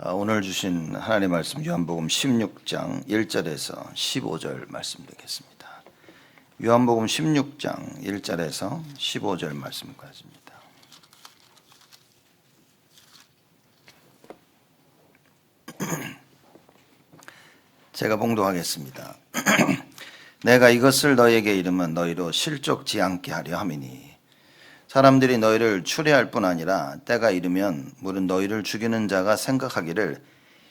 오늘 주신 하나님의 말씀 요한복음 16장 1절에서 15절 말씀 드리겠습니다. 요한복음 16장 1절에서 15절 말씀까지입니다. 제가 봉독하겠습니다. 내가 이것을 너희에게 이르면 너희로 실족지 않게 하려 함이니 사람들이 너희를 추리할 뿐 아니라 때가 이르면 물은 너희를 죽이는 자가 생각하기를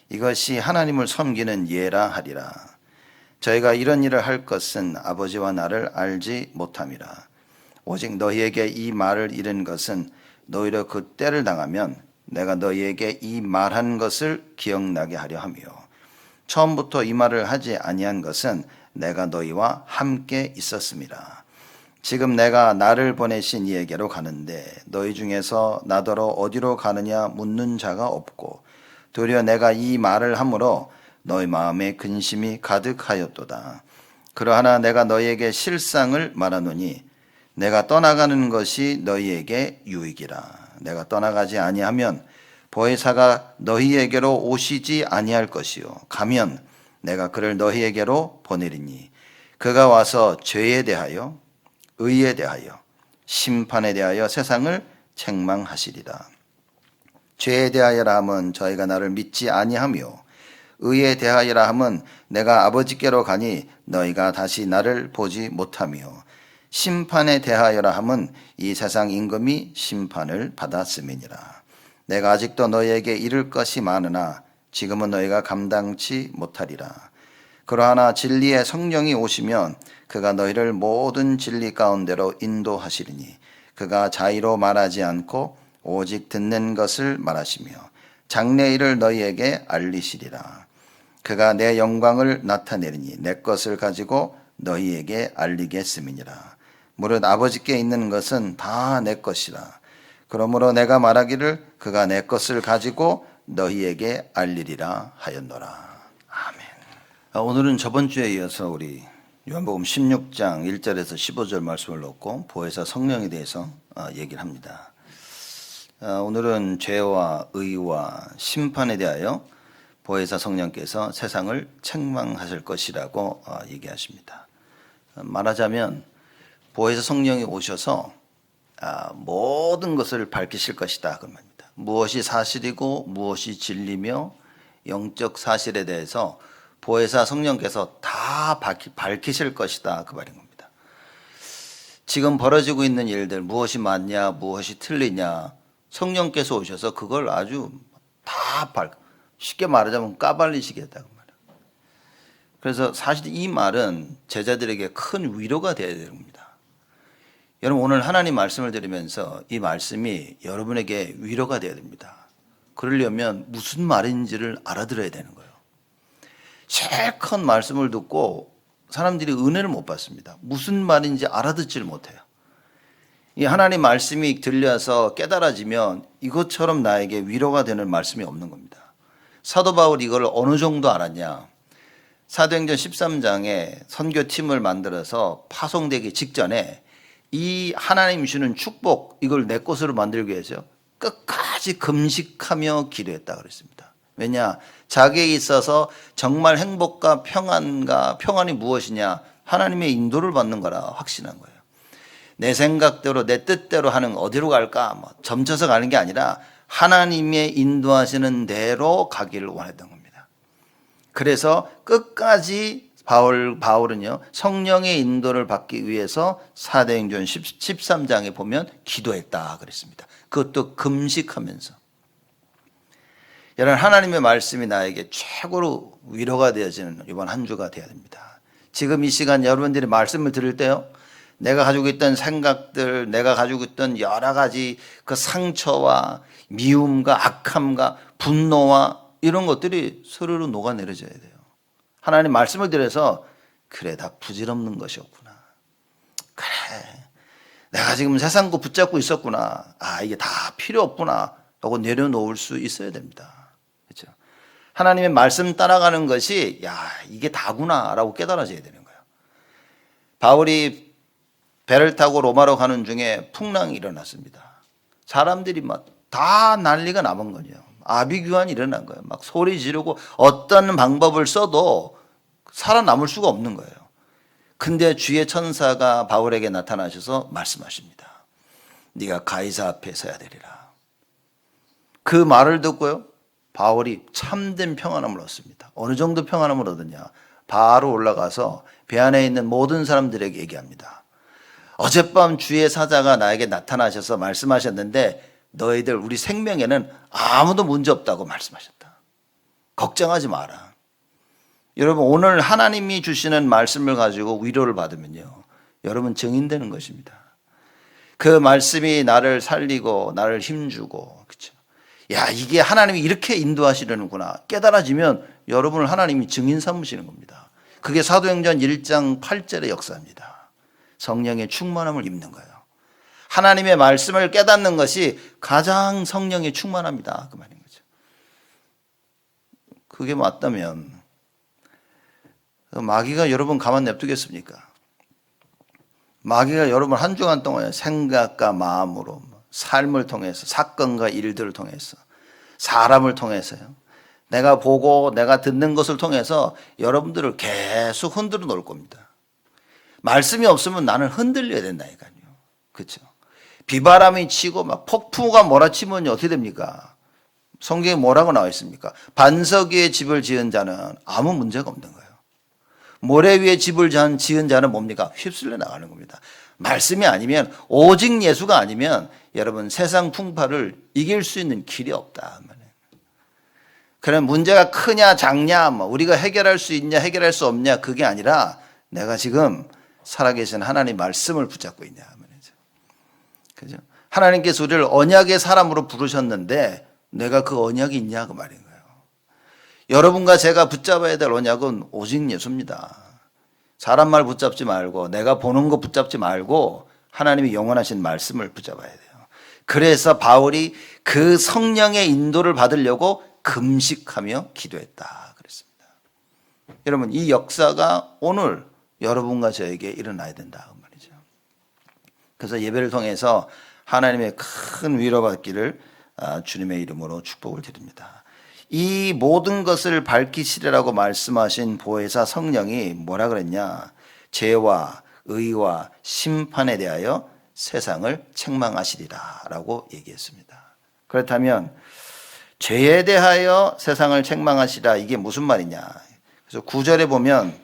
이것이 하나님을 섬기는 예라 하리라. 저희가 이런 일을 할 것은 아버지와 나를 알지 못함이라. 오직 너희에게 이 말을 이른 것은 너희로 그 때를 당하면 내가 너희에게 이 말한 것을 기억나게 하려 함이요. 처음부터 이 말을 하지 아니한 것은 내가 너희와 함께 있었음이라. 지금 내가 나를 보내신 이에게로 가는데 너희 중에서 나더러 어디로 가느냐 묻는 자가 없고 도리어 내가 이 말을 함으로 너희 마음에 근심이 가득하였도다. 그러하나 내가 너희에게 실상을 말하노니 내가 떠나가는 것이 너희에게 유익이라. 내가 떠나가지 아니하면 보혜사가 너희에게로 오시지 아니할 것이요 가면 내가 그를 너희에게로 보내리니 그가 와서 죄에 대하여 의에 대하여 심판에 대하여 세상을 책망하시리라. 죄에 대하여라 함은 저희가 나를 믿지 아니하며 의에 대하여라 함은 내가 아버지께로 가니 너희가 다시 나를 보지 못하며 심판에 대하여라 함은 이 세상 임금이 심판을 받았음이니라. 내가 아직도 너희에게 이를 것이 많으나 지금은 너희가 감당치 못하리라. 그러하나 진리의 성령이 오시면 그가 너희를 모든 진리 가운데로 인도하시리니 그가 자의로 말하지 않고 오직 듣는 것을 말하시며 장래일을 너희에게 알리시리라. 그가 내 영광을 나타내리니 내 것을 가지고 너희에게 알리겠음이니라. 무릇 아버지께 있는 것은 다 내 것이라. 그러므로 내가 말하기를 그가 내 것을 가지고 너희에게 알리리라 하였노라. 아멘. 오늘은 저번 주에 이어서 우리 요한복음 16장 1절에서 15절 말씀을 놓고 보혜사 성령에 대해서 얘기를 합니다. 오늘은 죄와 의와 심판에 대하여 보혜사 성령께서 세상을 책망하실 것이라고 얘기하십니다. 말하자면 보혜사 성령이 오셔서 모든 것을 밝히실 것이다 그 말입니다. 무엇이 사실이고 무엇이 진리며 영적 사실에 대해서 보혜사 성령께서 다 밝히실 것이다 그 말인 겁니다. 지금 벌어지고 있는 일들 무엇이 맞냐 무엇이 틀리냐 성령께서 오셔서 그걸 아주 다 쉽게 말하자면 까발리시겠다 그 말이에요. 그래서 사실 이 말은 제자들에게 큰 위로가 되어야 됩니다. 여러분 오늘 하나님 말씀을 들으면서 이 말씀이 여러분에게 위로가 되어야 됩니다. 그러려면 무슨 말인지를 알아들어야 되는 거예요. 실컷 말씀을 듣고 사람들이 은혜를 못 받습니다. 무슨 말인지 알아듣지를 못해요. 이 하나님 말씀이 들려서 깨달아지면 이것처럼 나에게 위로가 되는 말씀이 없는 겁니다. 사도 바울이 이걸 어느 정도 알았냐. 사도행전 13장에 선교팀을 만들어서 파송되기 직전에 이 하나님 주는 축복 이걸 내 것으로 만들기 위해서 끝까지 금식하며 기도했다 그랬습니다. 왜냐? 자기에 있어서 정말 행복과 평안이 무엇이냐? 하나님의 인도를 받는 거라 확신한 거예요. 내 생각대로 내 뜻대로 하는 어디로 갈까? 점쳐서 가는 게 아니라 하나님의 인도하시는 대로 가기를 원했던 겁니다. 그래서 끝까지 바울은요 성령의 인도를 받기 위해서 사도행전 13장에 보면 기도했다 그랬습니다. 그것도 금식하면서. 여러분 하나님의 말씀이 나에게 최고로 위로가 되어지는 이번 한 주가 되어야 됩니다. 지금 이 시간 여러분들이 말씀을 들을 때요 내가 가지고 있던 생각들 내가 가지고 있던 여러 가지 그 상처와 미움과 악함과 분노와 이런 것들이 스르르 녹아내려져야 돼요. 하나님 말씀을 들어서 그래 다 부질없는 것이었구나. 그래 내가 지금 세상 거 붙잡고 있었구나. 이게 다 필요 없구나 하고 내려놓을 수 있어야 됩니다. 그렇죠? 하나님의 말씀 따라가는 것이 이게 다구나 라고 깨달아져야 되는 거예요. 바울이 배를 타고 로마로 가는 중에 풍랑이 일어났습니다. 사람들이 막 다 난리가 나본 거죠. 아비규환이 일어난 거예요. 막 소리 지르고 어떤 방법을 써도 살아남을 수가 없는 거예요. 근데 주의 천사가 바울에게 나타나셔서 말씀하십니다. 네가 가이사 앞에 서야 되리라. 그 말을 듣고요, 바울이 참된 평안함을 얻습니다. 어느 정도 평안함을 얻었냐? 바로 올라가서 배 안에 있는 모든 사람들에게 얘기합니다. 어젯밤 주의 사자가 나에게 나타나셔서 말씀하셨는데 너희들 우리 생명에는 아무도 문제 없다고 말씀하셨다. 걱정하지 마라. 여러분, 오늘 하나님이 주시는 말씀을 가지고 위로를 받으면요, 여러분 증인되는 것입니다. 그 말씀이 나를 살리고 나를 힘주고, 그렇죠? 야, 이게 하나님이 이렇게 인도하시려는구나 깨달아지면 여러분을 하나님이 증인 삼으시는 겁니다. 그게 사도행전 1장 8절의 역사입니다. 성령의 충만함을 입는 거예요. 하나님의 말씀을 깨닫는 것이 가장 성령의 충만합니다. 그 말인 거죠. 그게 맞다면 마귀가 여러분 가만 냅두겠습니까? 마귀가 여러분 한 주간 동안 생각과 마음으로 삶을 통해서 사건과 일들을 통해서 사람을 통해서요, 내가 보고 내가 듣는 것을 통해서 여러분들을 계속 흔들어 놓을 겁니다. 말씀이 없으면 나는 흔들려야 된다니까요. 그렇죠? 비바람이 치고 막 폭풍우가 몰아치면 어떻게 됩니까? 성경에 뭐라고 나와 있습니까? 반석 위에 집을 지은 자는 아무 문제가 없는 거예요. 모래 위에 집을 지은 자는 뭡니까? 휩쓸려 나가는 겁니다. 말씀이 아니면, 오직 예수가 아니면 여러분 세상 풍파를 이길 수 있는 길이 없다. 그런 문제가 크냐 작냐, 우리가 해결할 수 있냐 해결할 수 없냐, 그게 아니라 내가 지금 살아계신 하나님 말씀을 붙잡고 있냐 말이죠. 그죠? 하나님께서 우리를 언약의 사람으로 부르셨는데 내가 그 언약이 있냐 그 말인 거예요. 여러분과 제가 붙잡아야 될 언약은 오직 예수입니다. 사람 말 붙잡지 말고 내가 보는 거 붙잡지 말고 하나님이 영원하신 말씀을 붙잡아야 돼요. 그래서 바울이 그 성령의 인도를 받으려고 금식하며 기도했다 그랬습니다. 여러분, 이 역사가 오늘 여러분과 저에게 일어나야 된다 그 말이죠. 그래서 예배를 통해서 하나님의 큰 위로받기를 주님의 이름으로 축복을 드립니다. 이 모든 것을 밝히시리라고 말씀하신 보혜사 성령이 뭐라 그랬냐? 죄와 의와 심판에 대하여 세상을 책망하시리라 라고 얘기했습니다. 그렇다면 죄에 대하여 세상을 책망하시라, 이게 무슨 말이냐? 그래서 9절에 보면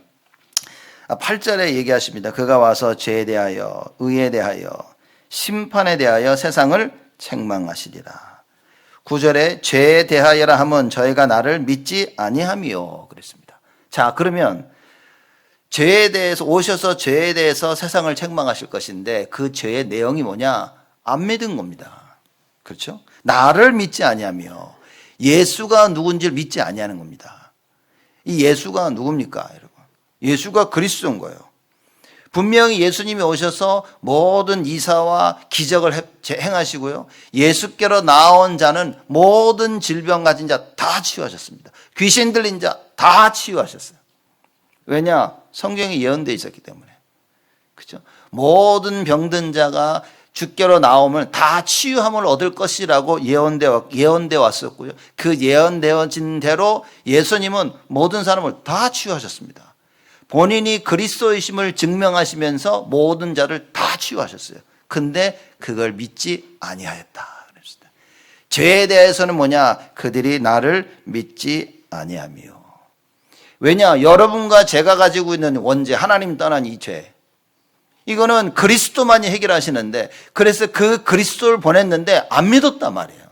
8절에 얘기하십니다. 그가 와서 죄에 대하여 의에 대하여 심판에 대하여 세상을 책망하시리라. 9절에 죄에 대하여라 하면 저희가 나를 믿지 아니함이요 그랬습니다. 자, 그러면 죄에 대해서 오셔서 죄에 대해서 세상을 책망하실 것인데 그 죄의 내용이 뭐냐? 안 믿은 겁니다. 그렇죠? 나를 믿지 아니하며 예수가 누군지를 믿지 아니하는 겁니다. 이 예수가 누굽니까, 여러분? 예수가 그리스도인 거예요. 분명히 예수님이 오셔서 모든 이사와 기적을 행하시고요, 예수께로 나온 자는 모든 질병 가진 자 다 치유하셨습니다. 귀신 들린 자 다 치유하셨어요. 왜냐? 성경에 예언되어 있었기 때문에. 그렇죠? 모든 병든 자가 주께로 나오면 다 치유함을 얻을 것이라고 예언되어 왔었고요. 그 예언되어진 대로 예수님은 모든 사람을 다 치유하셨습니다. 본인이 그리스도이심을 증명하시면서 모든 자를 다 치유하셨어요. 근데 그걸 믿지 아니하였다. 죄에 대해서는 뭐냐? 그들이 나를 믿지 아니하며. 왜냐? 여러분과 제가 가지고 있는 원죄, 하나님 떠난 이 죄, 이거는 그리스도만이 해결하시는데, 그래서 그 그리스도를 보냈는데 안 믿었단 말이에요.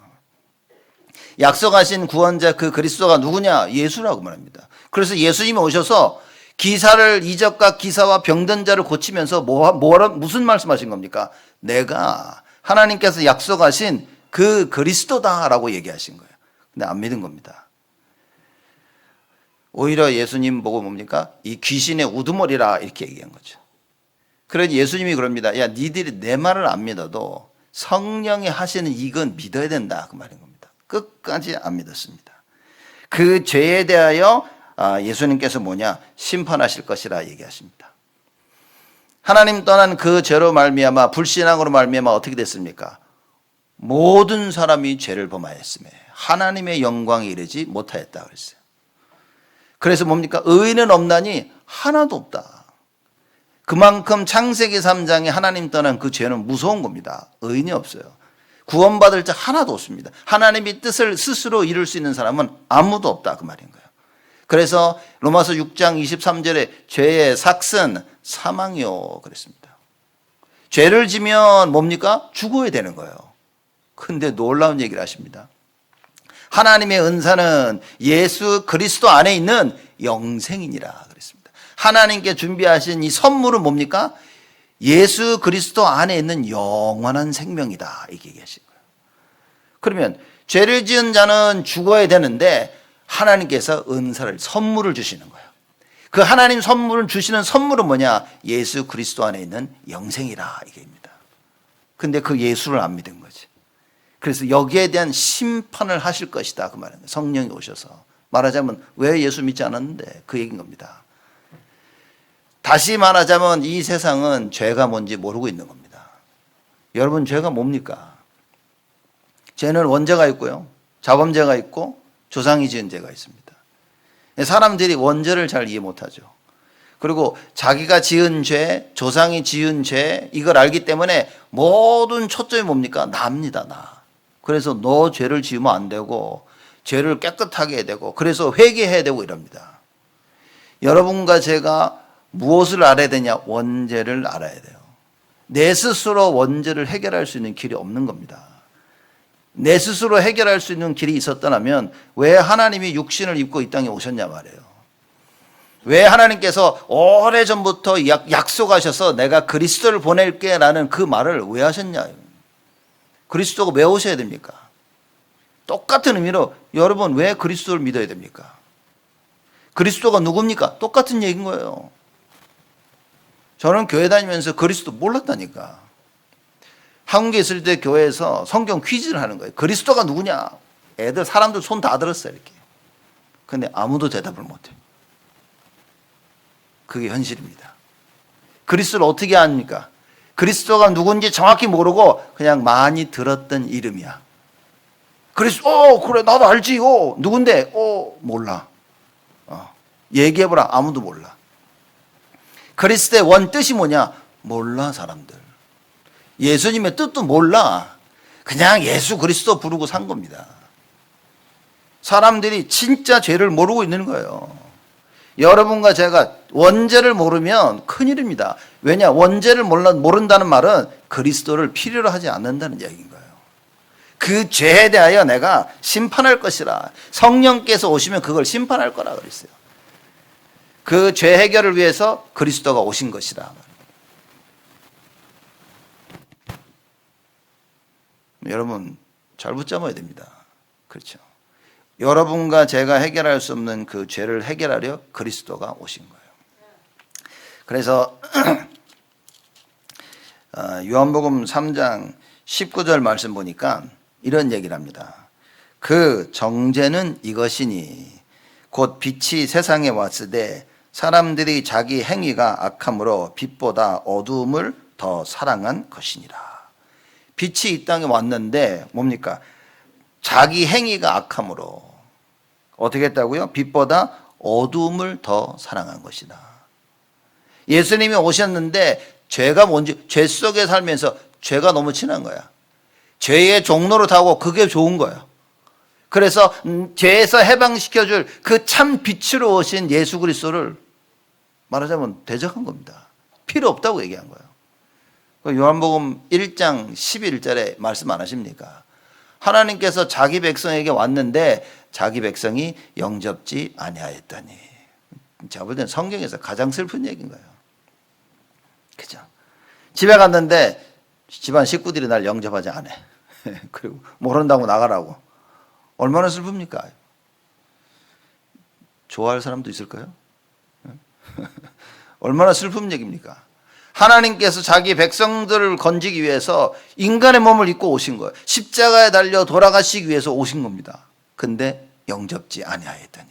약속하신 구원자 그 그리스도가 누구냐? 예수라고 말합니다. 그래서 예수님이 오셔서 이적과 기사와 병든 자를 고치면서 무슨 말씀하신 겁니까? 내가 하나님께서 약속하신 그 그리스도다라고 얘기하신 거예요. 근데 안 믿은 겁니다. 오히려 예수님 보고 뭡니까? 이 귀신의 우두머리라 이렇게 얘기한 거죠. 그러니 예수님이 그럽니다. 야, 니들이 내 말을 안 믿어도 성령이 하시는 이건 믿어야 된다 그 말인 겁니다. 끝까지 안 믿었습니다. 그 죄에 대하여 예수님께서 뭐냐? 심판하실 것이라 얘기하십니다. 하나님 떠난 그 죄로 말미암아, 불신앙으로 말미암아 어떻게 됐습니까? 모든 사람이 죄를 범하였음에 하나님의 영광에 이르지 못하였다 그랬어요. 그래서 뭡니까? 의인은 없나니 하나도 없다. 그만큼 창세기 3장에 하나님 떠난 그 죄는 무서운 겁니다. 의인이 없어요. 구원받을 자 하나도 없습니다. 하나님의 뜻을 스스로 이룰 수 있는 사람은 아무도 없다 그 말인 거예요. 그래서 로마서 6장 23절에 죄의 삭은 사망이요 그랬습니다. 죄를 지면 뭡니까? 죽어야 되는 거예요. 근데 놀라운 얘기를 하십니다. 하나님의 은사는 예수 그리스도 안에 있는 영생이니라 그랬습니다. 하나님께 준비하신 이 선물은 뭡니까? 예수 그리스도 안에 있는 영원한 생명이다 이렇게 얘기하신 거예요. 그러면 죄를 지은 자는 죽어야 되는데 하나님께서 은사를 선물을 주시는 거예요. 그 하나님 선물을 주시는 선물은 뭐냐? 예수 그리스도 안에 있는 영생이라 이게입니다. 근데 그 예수를 안 믿은 거지. 그래서 여기에 대한 심판을 하실 것이다 그 말입니다. 성령이 오셔서 말하자면 왜 예수 믿지 않았는데 그 얘기인 겁니다. 다시 말하자면 이 세상은 죄가 뭔지 모르고 있는 겁니다. 여러분 죄가 뭡니까? 죄는 원죄가 있고요. 자범죄가 있고 조상이 지은 죄가 있습니다. 사람들이 원죄를 잘 이해 못하죠. 그리고 자기가 지은 죄, 조상이 지은 죄 이걸 알기 때문에 모든 초점이 뭡니까? 나입니다. 나. 그래서 너 죄를 지으면 안 되고 죄를 깨끗하게 해야 되고 그래서 회개해야 되고 이럽니다. 여러분과 제가 무엇을 알아야 되냐? 원죄를 알아야 돼요. 내 스스로 원죄를 해결할 수 있는 길이 없는 겁니다. 내 스스로 해결할 수 있는 길이 있었더라면 왜 하나님이 육신을 입고 이 땅에 오셨냐 말이에요. 왜 하나님께서 오래전부터 약속하셔서 내가 그리스도를 보낼게 라는 그 말을 왜 하셨냐. 그리스도가 왜 오셔야 됩니까? 똑같은 의미로 여러분 왜 그리스도를 믿어야 됩니까? 그리스도가 누굽니까? 똑같은 얘기인 거예요. 저는 교회 다니면서 그리스도 몰랐다니까. 한국에 있을 때 교회에서 성경 퀴즈를 하는 거예요. 그리스도가 누구냐? 사람들 손 다 들었어요 이렇게. 근데 아무도 대답을 못해요. 그게 현실입니다. 그리스도를 어떻게 압니까? 그리스도가 누군지 정확히 모르고 그냥 많이 들었던 이름이야. 그리스도, 그래 나도 알지. 누군데? 몰라. 얘기해보라. 아무도 몰라. 그리스도의 원 뜻이 뭐냐? 몰라 사람들. 예수님의 뜻도 몰라. 그냥 예수 그리스도 부르고 산 겁니다. 사람들이 진짜 죄를 모르고 있는 거예요. 여러분과 제가 원죄를 모르면 큰일입니다. 왜냐? 원죄를 모른다는 말은 그리스도를 필요로 하지 않는다는 얘기인 거예요. 그 죄에 대하여 내가 심판할 것이라. 성령께서 오시면 그걸 심판할 거라 그랬어요. 그 죄 해결을 위해서 그리스도가 오신 것이라. 여러분 잘 붙잡아야 됩니다. 그렇죠. 여러분과 제가 해결할 수 없는 그 죄를 해결하려 그리스도가 오신 거예요. 그래서 요한복음 3장 19절 말씀 보니까 이런 얘기를 합니다. 그 정죄는 이것이니 곧 빛이 세상에 왔으되 사람들이 자기 행위가 악함으로 빛보다 어두움을 더 사랑한 것이니라. 빛이 이 땅에 왔는데 뭡니까? 자기 행위가 악함으로 어떻게 했다고요? 빛보다 어두움을 더 사랑한 것이다. 예수님이 오셨는데 죄가 뭔지, 죄 속에 살면서 죄가 너무 친한 거야. 죄의 종로로 타고 그게 좋은 거예요. 그래서 죄에서 해방시켜줄 그 참 빛으로 오신 예수 그리스도를 말하자면 대적한 겁니다. 필요 없다고 얘기한 거예요. 요한복음 1장 11절에 말씀 안 하십니까? 하나님께서 자기 백성에게 왔는데 자기 백성이 영접지 아니하였다니. 제가 볼 때는 성경에서 가장 슬픈 얘기인 거예요. 그죠? 집에 갔는데 집안 식구들이 날 영접하지 않아. 그리고 모른다고 나가라고. 얼마나 슬픕니까? 좋아할 사람도 있을까요? 얼마나 슬픈 얘기입니까? 하나님께서 자기 백성들을 건지기 위해서 인간의 몸을 입고 오신 거예요. 십자가에 달려 돌아가시기 위해서 오신 겁니다. 근데 영접지 아니하였다니.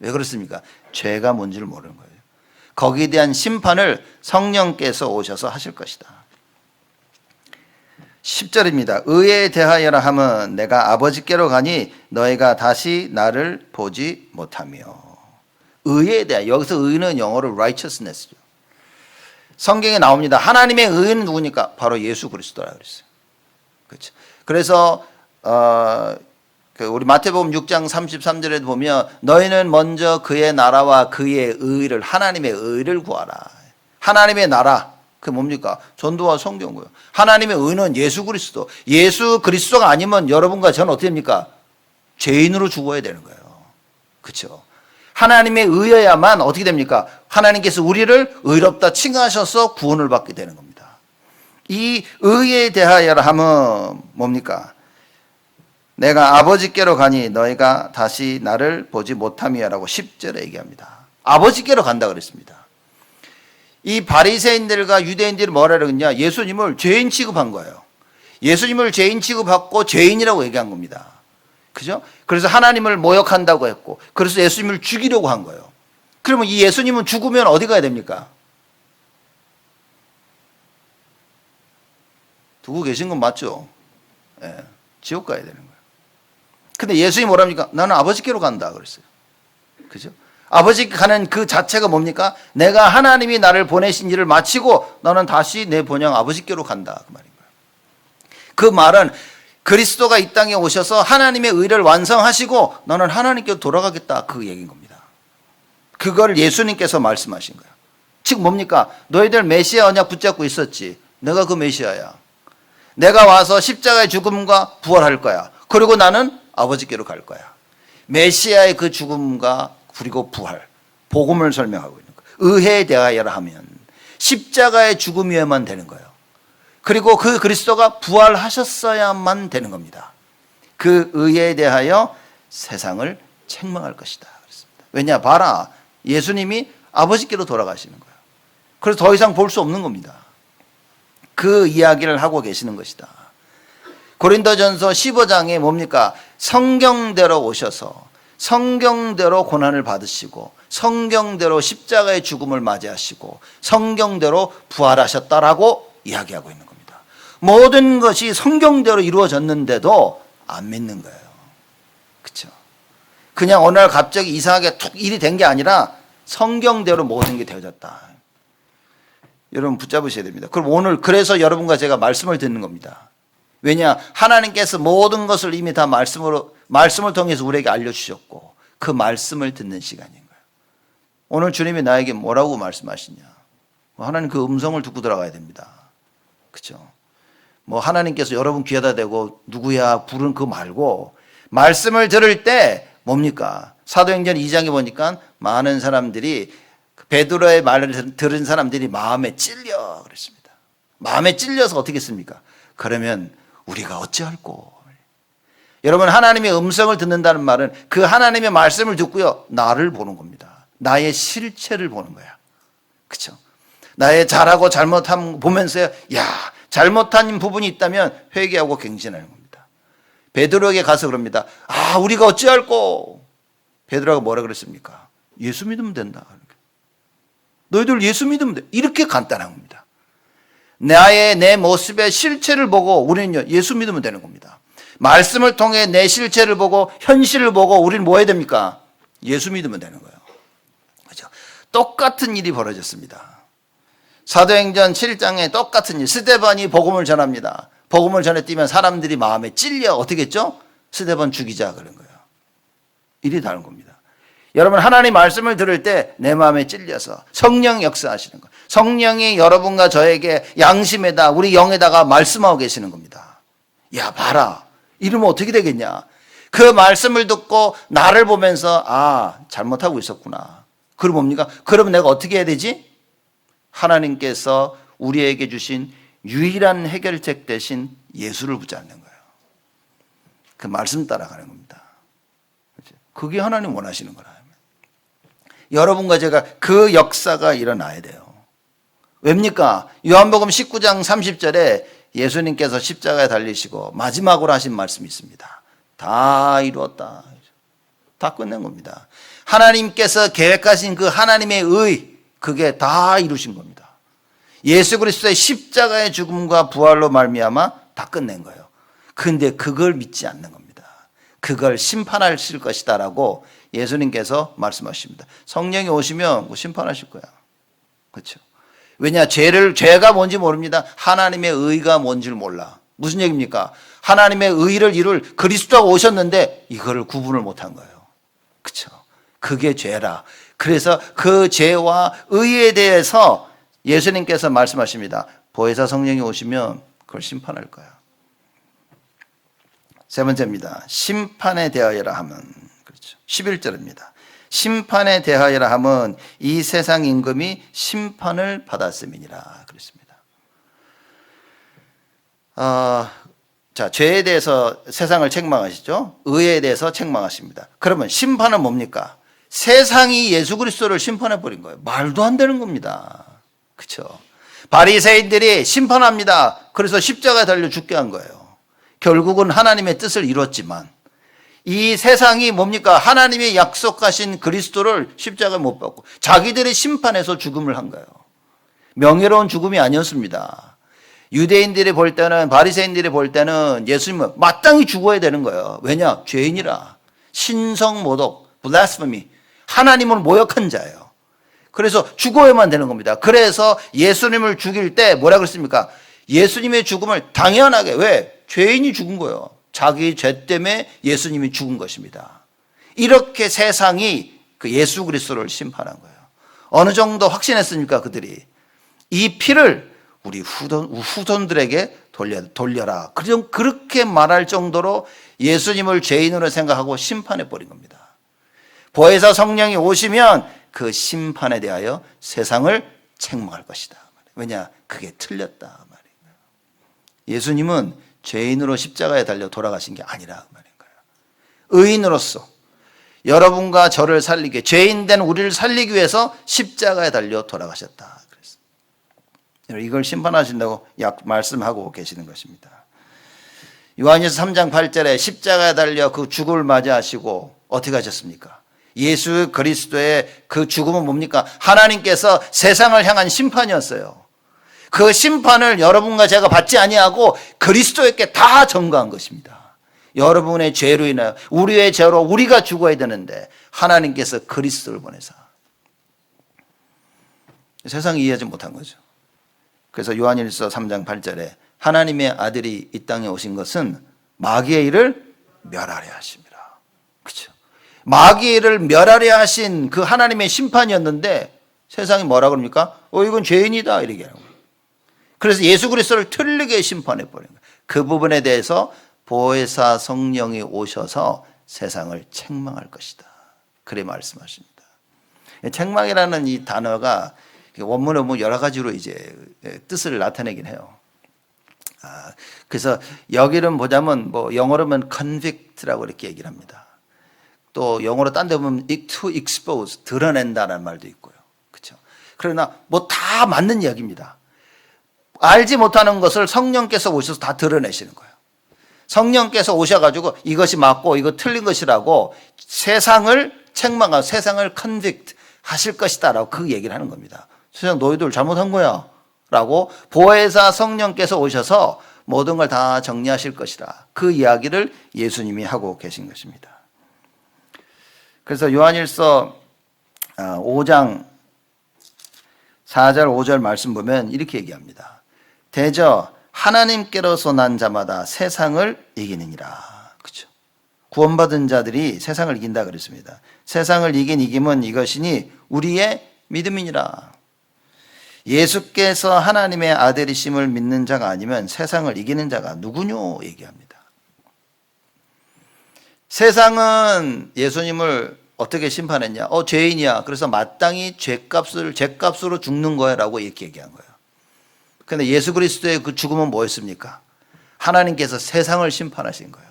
왜 그렇습니까? 죄가 뭔지를 모르는 거예요. 거기에 대한 심판을 성령께서 오셔서 하실 것이다. 10절입니다. 의에 대하여라 함은 내가 아버지께로 가니 너희가 다시 나를 보지 못하며. 의에 대하여, 여기서 의는 영어로 righteousness죠. 성경에 나옵니다. 하나님의 의는 누구니까? 바로 예수 그리스도라 그랬어요. 그렇죠. 그래서 우리 마태복음 6장 33절에 보면 너희는 먼저 그의 나라와 그의 의를, 하나님의 의를 구하라. 하나님의 나라, 그게 뭡니까? 전도와 성경고요. 하나님의 의는 예수 그리스도. 예수 그리스도가 아니면 여러분과 저는 어떻게 됩니까? 죄인으로 죽어야 되는 거예요. 그렇죠? 하나님의 의여야만 어떻게 됩니까? 하나님께서 우리를 의롭다 칭하셔서 구원을 받게 되는 겁니다. 이 의에 대하여라 하면 뭡니까? 내가 아버지께로 가니 너희가 다시 나를 보지 못함이야라고 10절에 얘기합니다. 아버지께로 간다 그랬습니다. 이 바리새인들과 유대인들이 뭐라 그러냐? 예수님을 죄인 취급한 거예요. 예수님을 죄인 취급하고 죄인이라고 얘기한 겁니다. 그죠? 그래서 하나님을 모욕한다고 했고, 그래서 예수님을 죽이려고 한 거예요. 그러면 이 예수님은 죽으면 어디 가야 됩니까? 두고 계신 건 맞죠? 예, 지옥 가야 되는 거예요. 근데 예수님이 뭐랍니까? 나는 아버지께로 간다 그랬어요. 그죠? 아버지 가는 그 자체가 뭡니까? 내가 하나님이 나를 보내신 일을 마치고 너는 다시 내 본향 아버지께로 간다 그 말인 거예요. 그 말은 그리스도가 이 땅에 오셔서 하나님의 의를 완성하시고 너는 하나님께로 돌아가겠다 그 얘기인 겁니다. 그걸 예수님께서 말씀하신 거예요. 즉 뭡니까? 너희들 메시아 언약 붙잡고 있었지. 내가 그 메시아야. 내가 와서 십자가의 죽음과 부활할 거야. 그리고 나는 아버지께로 갈 거야. 메시아의 그 죽음과 그리고 부활, 복음을 설명하고 있는 거예요. 의에 대하여라 하면 십자가의 죽음이어야만 되는 거예요. 그리고 그 그리스도가 부활하셨어야만 되는 겁니다. 그 의에 대하여 세상을 책망할 것이다 그랬습니다. 왜냐? 봐라, 예수님이 아버지께로 돌아가시는 거예요. 그래서 더 이상 볼 수 없는 겁니다. 그 이야기를 하고 계시는 것이다. 고린도전서 15장에 뭡니까? 성경대로 오셔서 성경대로 고난을 받으시고 성경대로 십자가의 죽음을 맞이하시고 성경대로 부활하셨다라고 이야기하고 있는 겁니다. 모든 것이 성경대로 이루어졌는데도 안 믿는 거예요. 그렇죠? 그냥 어느 날 갑자기 이상하게 툭 일이 된 게 아니라 성경대로 모든 게 되어졌다. 여러분 붙잡으셔야 됩니다. 그럼 오늘 그래서 여러분과 제가 말씀을 듣는 겁니다. 왜냐? 하나님께서 모든 것을 이미 다 말씀을 통해서 우리에게 알려주셨고 그 말씀을 듣는 시간인 거예요. 오늘 주님이 나에게 뭐라고 말씀하시냐? 하나님 그 음성을 듣고 들어가야 됩니다. 그렇죠? 뭐 하나님께서 여러분 귀하다 대고 누구야 부르는 그거 말고 말씀을 들을 때 뭡니까? 사도행전 2장에 보니까 많은 사람들이 베드로의 말을 들은 사람들이 마음에 찔려 그랬습니다. 마음에 찔려서 어떻게 했습니까? 그러면 우리가 어찌할꼬? 여러분 하나님의 음성을 듣는다는 말은 그 하나님의 말씀을 듣고요 나를 보는 겁니다. 나의 실체를 보는 거야. 그렇죠? 나의 잘하고 잘못함 보면서 야 잘못한 부분이 있다면 회개하고 갱신하는 겁니다. 베드로에게 가서 그럽니다. 아 우리가 어찌할꼬? 베드로가 뭐라 그랬습니까? 예수 믿으면 된다. 너희들 예수 믿으면 돼. 이렇게 간단한 겁니다. 내 모습의 실체를 보고 우리는 예수 믿으면 되는 겁니다. 말씀을 통해 내 실체를 보고 현실을 보고 우리는 뭐 해야 됩니까? 예수 믿으면 되는 거예요. 그렇죠? 똑같은 일이 벌어졌습니다. 사도행전 7장에 똑같은 일. 스데반이 복음을 전합니다. 복음을 전해 뛰면 사람들이 마음에 찔려 어떻게 했죠? 스데반 죽이자 그런 거예요. 일이 다른 겁니다. 여러분 하나님 말씀을 들을 때 내 마음에 찔려서 성령 역사하시는 거예요. 성령이 여러분과 저에게 양심에다 우리 영에다가 말씀하고 계시는 겁니다. 야 봐라 이러면 어떻게 되겠냐. 그 말씀을 듣고 나를 보면서 아 잘못하고 있었구나. 그럼 뭡니까? 그러면 내가 어떻게 해야 되지? 하나님께서 우리에게 주신 유일한 해결책 대신 예수를 붙잡는 거예요. 그 말씀 따라가는 겁니다. 그게 하나님 원하시는 거라. 여러분과 제가 그 역사가 일어나야 돼요. 왜입니까? 요한복음 19장 30절에 예수님께서 십자가에 달리시고 마지막으로 하신 말씀이 있습니다. 다 이루었다. 다 끝낸 겁니다. 하나님께서 계획하신 그 하나님의 의 그게 다 이루신 겁니다. 예수 그리스도의 십자가의 죽음과 부활로 말미암아 다 끝낸 거예요. 근데 그걸 믿지 않는 겁니다. 그걸 심판하실 것이다라고 예수님께서 말씀하십니다. 성령이 오시면 심판하실 거야. 그렇죠? 왜냐? 죄가 뭔지 모릅니다. 하나님의 의가 뭔지를 몰라. 무슨 얘기입니까? 하나님의 의를 이룰 그리스도가 오셨는데 이거를 구분을 못한 거예요. 그렇죠? 그게 죄라. 그래서 그 죄와 의에 대해서 예수님께서 말씀하십니다. 보혜사 성령이 오시면 그걸 심판할 거야. 세 번째입니다. 심판에 대하여라 함은, 그렇죠. 11절입니다. 심판에 대하여라 함은 이 세상 임금이 심판을 받았음이니라 그랬습니다. 자, 죄에 대해서 세상을 책망하시죠. 의에 대해서 책망하십니다. 그러면 심판은 뭡니까? 세상이 예수 그리스도를 심판해 버린 거예요. 말도 안 되는 겁니다. 그렇죠? 바리새인들이 심판합니다. 그래서 십자가에 달려 죽게 한 거예요. 결국은 하나님의 뜻을 이뤘지만 이 세상이 뭡니까? 하나님의 약속하신 그리스도를 십자가에 못 박고 자기들의 심판에서 죽음을 한 거예요. 명예로운 죽음이 아니었습니다. 유대인들이 볼 때는, 바리새인들이 볼 때는 예수님은 마땅히 죽어야 되는 거예요. 왜냐? 죄인이라. 신성모독, 블라스페미. 하나님을 모욕한 자예요. 그래서 죽어야만 되는 겁니다. 그래서 예수님을 죽일 때 뭐라 그랬습니까? 예수님의 죽음을 당연하게, 왜? 죄인이 죽은 거예요. 자기 죄 때문에 예수님이 죽은 것입니다. 이렇게 세상이 그 예수 그리스도를 심판한 거예요. 어느 정도 확신했습니까? 그들이 이 피를 우리 후손들에게 돌려라. 그렇게 말할 정도로 예수님을 죄인으로 생각하고 심판해 버린 겁니다. 보혜사 성령이 오시면 그 심판에 대하여 세상을 책망할 것이다. 왜냐? 그게 틀렸다 말이에요. 예수님은 죄인으로 십자가에 달려 돌아가신 게 아니라 말인 거예요. 의인으로서 여러분과 저를 살리게, 죄인 된 우리를 살리기 위해서 십자가에 달려 돌아가셨다. 그랬어요. 이걸 심판하신다고 말씀하고 계시는 것입니다. 요한일서 3장 8절에 십자가에 달려 그 죽음을 맞이하시고 어떻게 하셨습니까? 예수 그리스도의 그 죽음은 뭡니까? 하나님께서 세상을 향한 심판이었어요. 그 심판을 여러분과 제가 받지 아니하고 그리스도에게 다 전가한 것입니다. 여러분의 죄로 인하여, 우리의 죄로 우리가 죽어야 되는데 하나님께서 그리스도를 보내사 세상이 이해하지 못한 거죠. 그래서 요한일서 3장 8절에 하나님의 아들이 이 땅에 오신 것은 마귀의 일을 멸하려 하십니다. 그렇죠? 마귀의 일을 멸하려 하신 그 하나님의 심판이었는데 세상이 뭐라 그럽니까? 이건 죄인이다 이렇게 하는 거예요. 그래서 예수 그리스도를 틀리게 심판해 버린 거예요. 그 부분에 대해서 보혜사 성령이 오셔서 세상을 책망할 것이다. 그래 말씀하십니다. 책망이라는 이 단어가 원문에 여러 가지로 이제 뜻을 나타내긴 해요. 그래서 여기는 보자면 영어로는 convict라고 이렇게 얘기를 합니다. 또 영어로 딴 데 보면 to expose, 드러낸다는 말도 있고요. 그렇죠? 그러나 다 맞는 이야기입니다. 알지 못하는 것을 성령께서 오셔서 다 드러내시는 거예요. 성령께서 오셔가지고 이것이 맞고 이거 틀린 것이라고 세상을 책망하고 세상을 convict 하실 것이다라고 그 얘기를 하는 겁니다. 세상 너희들 잘못한 거야 라고 보혜사 성령께서 오셔서 모든 걸 다 정리하실 것이라 그 이야기를 예수님이 하고 계신 것입니다. 그래서 요한일서 5장 4절 5절 말씀 보면 이렇게 얘기합니다. 대저 하나님께로서 난 자마다 세상을 이기느니라. 그렇죠? 구원받은 자들이 세상을 이긴다 그랬습니다. 세상을 이긴 이김은 이것이니 우리의 믿음이니라. 예수께서 하나님의 아들이심을 믿는 자가 아니면 세상을 이기는 자가 누구뇨 얘기합니다. 세상은 예수님을 어떻게 심판했냐? 죄인이야. 그래서 마땅히 죄값으로 죽는 거야 라고 이렇게 얘기한 거예요. 그런데 예수 그리스도의 그 죽음은 뭐였습니까? 하나님께서 세상을 심판하신 거예요.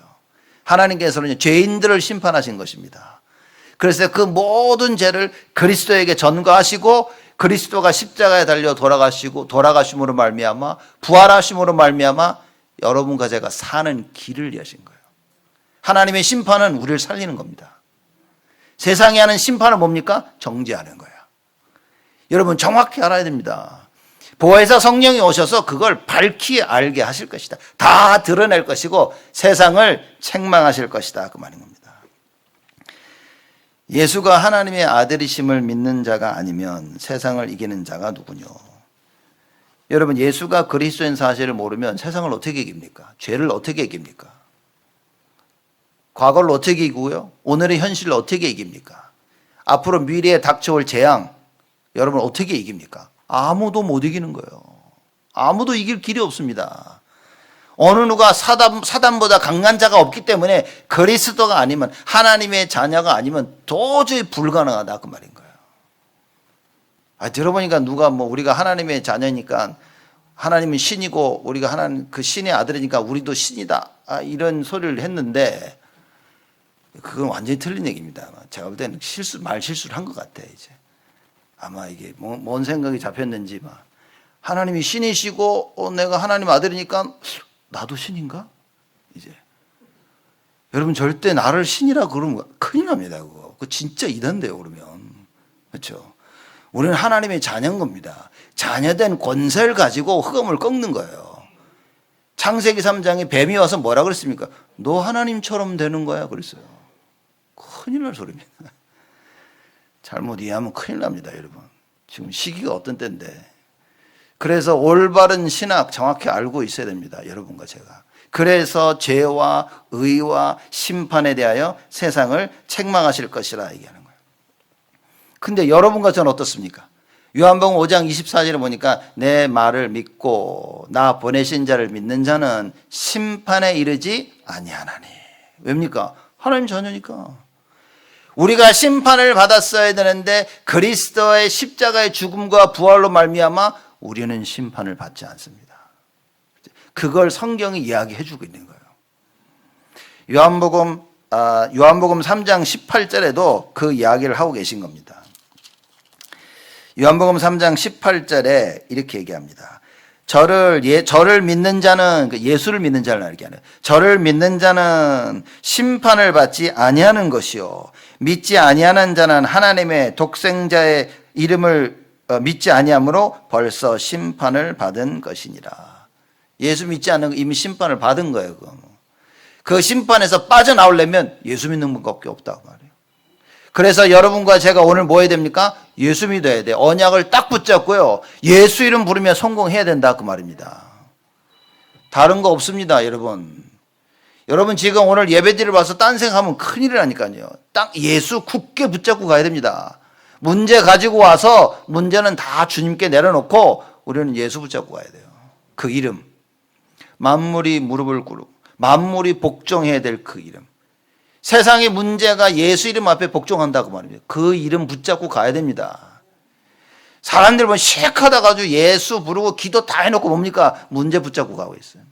하나님께서는 죄인들을 심판하신 것입니다. 그래서 그 모든 죄를 그리스도에게 전가하시고 그리스도가 십자가에 달려 돌아가심으로 말미암아 부활하심으로 말미암아 여러분과 제가 사는 길을 여신 거예요. 하나님의 심판은 우리를 살리는 겁니다. 세상이 하는 심판은 뭡니까? 정죄하는 거예요. 여러분 정확히 알아야 됩니다. 보혜사 성령이 오셔서 그걸 밝히 알게 하실 것이다. 다 드러낼 것이고 세상을 책망하실 것이다. 그 말인 겁니다. 예수가 하나님의 아들이심을 믿는 자가 아니면 세상을 이기는 자가 누구뇨? 여러분, 예수가 그리스도인 사실을 모르면 세상을 어떻게 이깁니까? 죄를 어떻게 이깁니까? 과거를 어떻게 이기고요? 오늘의 현실을 어떻게 이깁니까? 앞으로 미래에 닥쳐올 재앙, 여러분 어떻게 이깁니까? 아무도 못 이기는 거예요. 아무도 이길 길이 없습니다. 어느 누가 사단보다 강한 자가 없기 때문에 그리스도가 아니면, 하나님의 자녀가 아니면 도저히 불가능하다 그 말인 거예요. 들어보니까 누가 우리가 하나님의 자녀니까 하나님은 신이고 우리가 하나님 그 신의 아들이니까 우리도 신이다, 이런 소리를 했는데 그건 완전히 틀린 얘기입니다. 제가 볼 때는 말 실수를 한 것 같아요. 이제 아마 이게 뭔 생각이 잡혔는지 하나님이 신이시고 내가 하나님 아들이니까 나도 신인가? 이제 여러분, 절대 나를 신이라 그러면 큰일 납니다. 그거 진짜 이단돼요. 그러면 그렇죠? 우리는 하나님의 자녀인 겁니다. 자녀된 권세를 가지고 흑암을 꺾는 거예요. 창세기 3장에 뱀이 와서 뭐라 그랬습니까? 너 하나님처럼 되는 거야 그랬어요. 큰일 날 소리입니다. 잘못 이해하면 큰일 납니다. 여러분, 지금 시기가 어떤 때인데. 그래서 올바른 신학 정확히 알고 있어야 됩니다. 여러분과 제가. 그래서 죄와 의와 심판에 대하여 세상을 책망하실 것이라 얘기하는 거예요. 근데 여러분과 저는 어떻습니까? 요한복음 5장 24절에 보니까 내 말을 믿고 나 보내신 자를 믿는 자는 심판에 이르지 아니하나니. 왜입니까? 하나님 자녀니까. 우리가 심판을 받았어야 되는데 그리스도의 십자가의 죽음과 부활로 말미암아 우리는 심판을 받지 않습니다. 그걸 성경이 이야기해 주고 있는 거예요. 요한복음 3장 18절에도 그 이야기를 하고 계신 겁니다. 요한복음 3장 18절에 이렇게 얘기합니다. 저를 믿는 자는, 예수를 믿는 자를 알게 하는, 저를 믿는 자는 심판을 받지 아니하는 것이요 믿지 아니하는 자는 하나님의 독생자의 이름을 믿지 아니함으로 벌써 심판을 받은 것이니라. 예수 믿지 않는 거 이미 심판을 받은 거예요. 그 심판에서 빠져나오려면 예수 믿는 분밖에 없다고 말해요. 그래서 여러분과 제가 오늘 뭐 해야 됩니까? 예수 믿어야 돼. 언약을 딱 붙잡고요, 예수 이름 부르며 성공해야 된다 그 말입니다. 다른 거 없습니다. 여러분 지금 오늘 예배드리러 와서 딴 생각하면 큰일이라니까요. 딱 예수 굳게 붙잡고 가야 됩니다. 문제 가지고 와서 문제는 다 주님께 내려놓고 우리는 예수 붙잡고 가야 돼요. 그 이름, 만물이 무릎을 꿇고 만물이 복종해야 될 그 이름. 세상의 문제가 예수 이름 앞에 복종한다고 말입니다. 그 이름 붙잡고 가야 됩니다. 사람들 보면 시크하다 가지고 예수 부르고 기도 다 해놓고 뭡니까? 문제 붙잡고 가고 있어요.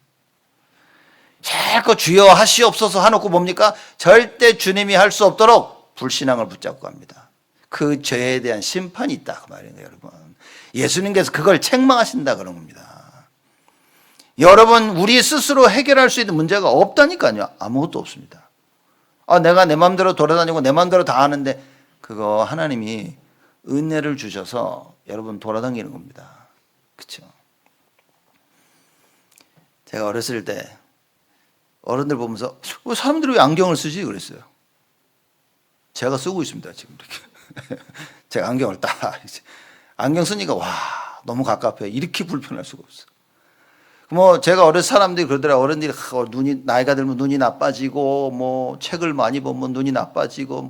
자꾸 주여 하시옵소서 해놓고 뭡니까? 절대 주님이 할 수 없도록 불신앙을 붙잡고 갑니다. 그 죄에 대한 심판이 있다 그 말이에요. 여러분, 예수님께서 그걸 책망하신다 그런 겁니다. 여러분, 우리 스스로 해결할 수 있는 문제가 없다니까요. 아무것도 없습니다. 내가 내 마음대로 돌아다니고 내 마음대로 다 하는데, 그거 하나님이 은혜를 주셔서 여러분 돌아다니는 겁니다. 그렇죠? 제가 어렸을 때 어른들 보면서 사람들이 왜 안경을 쓰지 그랬어요. 제가 쓰고 있습니다 지금 이렇게. 제가 안경을 딱 안경 쓰니까 와 너무 갑갑해요. 이렇게 불편할 수가 없어. 제가 어렸을 사람들이 그러더라고요. 어른들이 눈이 나이가 들면 눈이 나빠지고 책을 많이 보면 눈이 나빠지고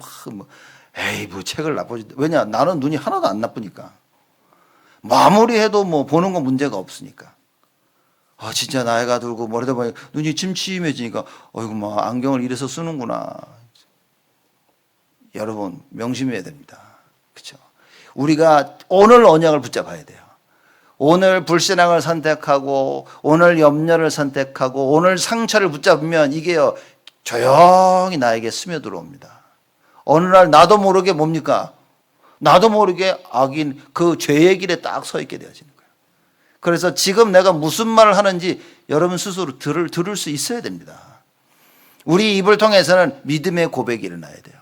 에이 책을 나빠지. 왜냐, 나는 눈이 하나도 안 나쁘니까. 아무리 해도 보는 건 문제가 없으니까. 진짜 나이가 들고 머리다 보니 눈이 침침해지니까 어이구 안경을 이래서 쓰는구나. 여러분 명심해야 됩니다. 그렇죠? 우리가 오늘 언약을 붙잡아야 돼요. 오늘 불신앙을 선택하고 오늘 염려를 선택하고 오늘 상처를 붙잡으면 이게요 조용히 나에게 스며들어옵니다. 어느 날 나도 모르게 뭡니까? 나도 모르게 악인 그 죄의 길에 딱 서 있게 되어지는 거예요. 그래서 지금 내가 무슨 말을 하는지 여러분 스스로 들을 수 있어야 됩니다. 우리 입을 통해서는 믿음의 고백이 일어나야 돼요.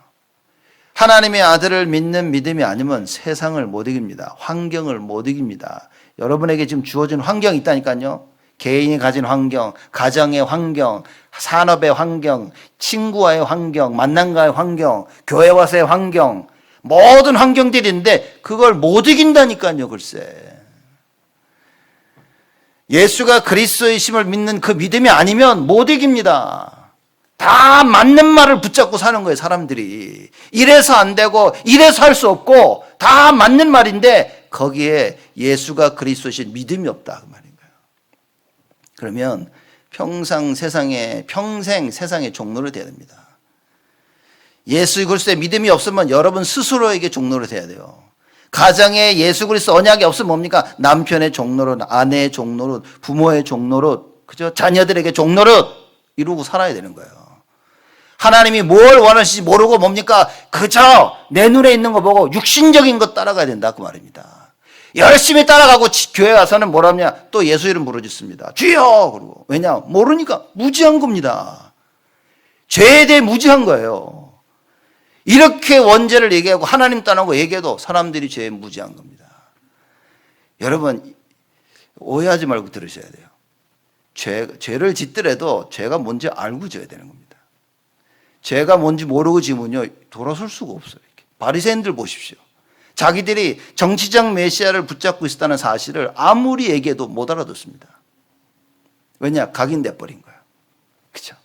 하나님의 아들을 믿는 믿음이 아니면 세상을 못 이깁니다. 환경을 못 이깁니다. 여러분에게 지금 주어진 환경이 있다니까요. 개인이 가진 환경, 가정의 환경, 산업의 환경, 친구와의 환경, 만남과의 환경, 교회 와서의 환경, 모든 환경들이 있는데 그걸 못 이긴다니까요, 글쎄. 예수가 그리스도이심을 믿는 그 믿음이 아니면 못 이깁니다. 다 맞는 말을 붙잡고 사는 거예요, 사람들이. 이래서 안 되고 이래서 할 수 없고 다 맞는 말인데 거기에 예수가 그리스도이신 믿음이 없다 그 말인 거예요. 그러면 평생 세상의 종로를 돼야 됩니다. 예수 그리스도의 믿음이 없으면 여러분 스스로에게 종로를 돼야 돼요. 가정에 예수 그리스도 언약이 없으면 뭡니까? 남편의 종노릇, 아내의 종노릇, 부모의 종노릇, 그죠? 자녀들에게 종노릇 이루고 살아야 되는 거예요. 하나님이 뭘 원하시지 모르고 뭡니까? 그저 내 눈에 있는 거 보고 육신적인 것 따라가야 된다 그 말입니다. 열심히 따라가고 교회 와서는 뭐라 하냐? 또 예수 이름 부르짖습니다. 주여! 그러고. 왜냐? 모르니까 무지한 겁니다. 죄에 대해 무지한 거예요. 이렇게 원죄를 얘기하고 하나님 떠나고 얘기해도 사람들이 죄에 무지한 겁니다. 여러분 오해하지 말고 들으셔야 돼요. 죄를 짓더라도 죄가 뭔지 알고 져야 되는 겁니다. 죄가 뭔지 모르고 지면요 돌아설 수가 없어요. 이렇게. 바리새인들 보십시오. 자기들이 정치적 메시아를 붙잡고 있었다는 사실을 아무리 얘기해도 못 알아듣습니다. 왜냐? 각인돼 버린 거예요. 그렇죠?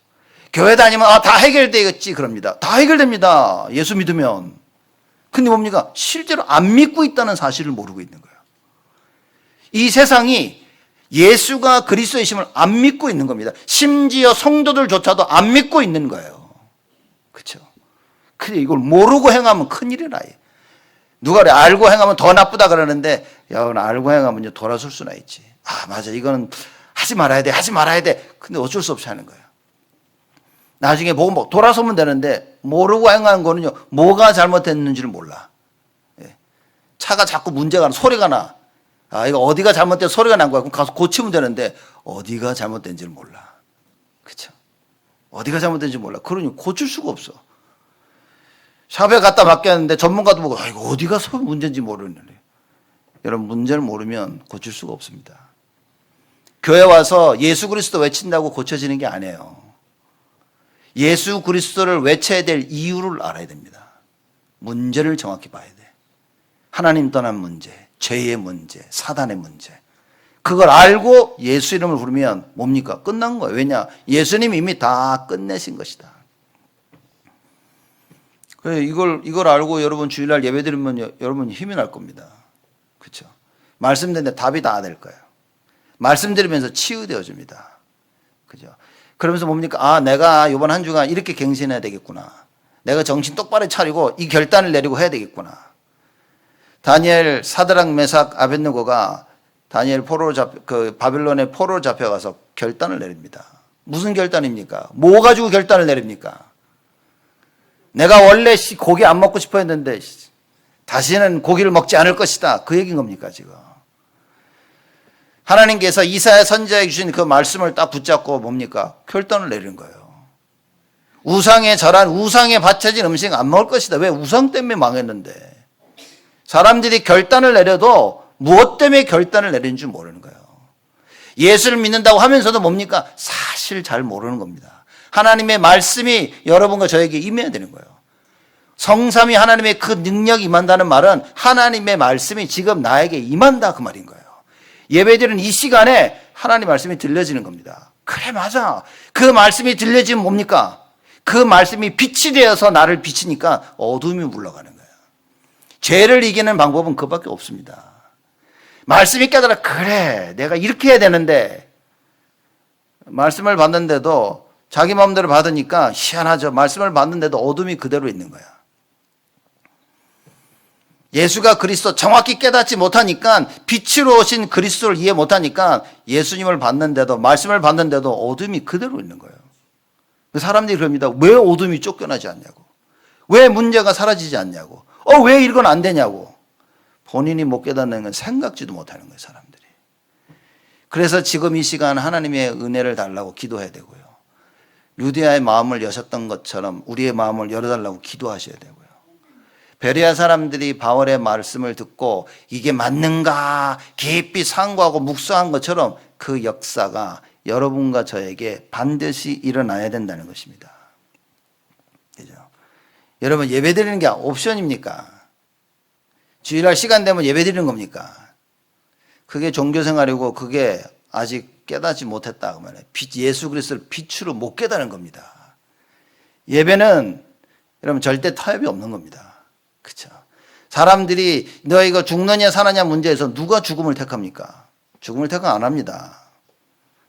교회 다니면 다 해결되겠지 그럽니다. 다 해결됩니다. 예수 믿으면. 근데 뭡니까? 실제로 안 믿고 있다는 사실을 모르고 있는 거예요. 이 세상이 예수가 그리스도이심을 안 믿고 있는 겁니다. 심지어 성도들조차도 안 믿고 있는 거예요. 그렇죠? 근데 이걸 모르고 행하면 큰일이라. 누가 그래 알고 행하면 더 나쁘다 그러는데 야, 알고 행하면 돌아설 수나 있지. 아 맞아 이거는 하지 말아야 돼. 근데 어쩔 수 없이 하는 거예요. 나중에 보고 돌아서면 되는데 모르고 행하는 거는요 뭐가 잘못됐는지를 몰라. 차가 자꾸 문제가 나 소리가 나. 아 이거 어디가 잘못된 소리가 난 거야. 그럼 가서 고치면 되는데 어디가 잘못된지를 몰라. 그렇죠? 어디가 잘못된지 몰라. 그러니 고칠 수가 없어. 샵에 갖다 맡겼는데 전문가도 보고 이거 어디가 문제인지 모르는 거예요. 여러분 문제를 모르면 고칠 수가 없습니다. 교회 와서 예수 그리스도 외친다고 고쳐지는 게 아니에요. 예수 그리스도를 외쳐야 될 이유를 알아야 됩니다. 문제를 정확히 봐야 돼. 하나님 떠난 문제, 죄의 문제, 사단의 문제. 그걸 알고 예수 이름을 부르면 뭡니까? 끝난 거예요. 왜냐? 예수님이 이미 다 끝내신 것이다. 그래 이걸 알고 여러분 주일날 예배 드리면 여러분 힘이 날 겁니다. 그렇죠? 말씀드리는데 답이 다 될 거예요. 말씀드리면서 치유되어집니다. 그죠? 그러면서 뭡니까? 아, 내가 이번 한 주간 이렇게 갱신해야 되겠구나. 내가 정신 똑바로 차리고 이 결단을 내리고 해야 되겠구나. 다니엘, 사드락, 메삭, 아벳느고가 다니엘 바빌론의 포로로 잡혀가서 결단을 내립니다. 무슨 결단입니까? 뭐 가지고 결단을 내립니까? 내가 원래 고기 안 먹고 싶어 했는데 다시는 고기를 먹지 않을 것이다. 그 얘기인 겁니까 지금? 하나님께서 이사야 선지자에게 주신 그 말씀을 딱 붙잡고 뭡니까? 결단을 내리는 거예요. 우상에 절한 우상에 바쳐진 음식 안 먹을 것이다. 왜? 우상 때문에 망했는데. 사람들이 결단을 내려도 무엇 때문에 결단을 내리는지 모르는 거예요. 예수를 믿는다고 하면서도 뭡니까? 사실 잘 모르는 겁니다. 하나님의 말씀이 여러분과 저에게 임해야 되는 거예요. 성삼위 하나님의 그 능력이 임한다는 말은 하나님의 말씀이 지금 나에게 임한다 그 말인 거예요. 예배드리는 이 시간에 하나님 말씀이 들려지는 겁니다. 그래 맞아. 그 말씀이 들려지면 뭡니까? 그 말씀이 빛이 되어서 나를 비치니까 어둠이 물러가는 거예요. 죄를 이기는 방법은 그밖에 없습니다. 말씀이 깨달아 그래 내가 이렇게 해야 되는데 말씀을 받는데도 자기 마음대로 받으니까 희한하죠. 말씀을 받는데도 어둠이 그대로 있는 거야. 예수가 그리스도 정확히 깨닫지 못하니까 빛으로 오신 그리스도를 이해 못하니까 예수님을 받는데도 말씀을 받는데도 어둠이 그대로 있는 거예요. 사람들이 그럽니다. 왜 어둠이 쫓겨나지 않냐고. 왜 문제가 사라지지 않냐고. 왜 이건 안 되냐고. 본인이 못 깨닫는 건 생각지도 못하는 거예요. 사람들이. 그래서 지금 이 시간 하나님의 은혜를 달라고 기도해야 되고요. 루디아의 마음을 여셨던 것처럼 우리의 마음을 열어달라고 기도하셔야 되고요. 베레아 사람들이 바울의 말씀을 듣고 이게 맞는가 깊이 상고하고 묵상한 것처럼 그 역사가 여러분과 저에게 반드시 일어나야 된다는 것입니다. 그죠? 여러분, 예배 드리는 게 옵션입니까? 주일날 시간 되면 예배 드리는 겁니까? 그게 종교생활이고 그게 아직 깨닫지 못했다. 그 말이에요. 예수 그리스도를 빛으로 못 깨달은 겁니다. 예배는 여러분 절대 타협이 없는 겁니다. 그렇죠? 사람들이 너희가 죽느냐 사느냐 문제에서 누가 죽음을 택합니까? 죽음을 택은 안 합니다.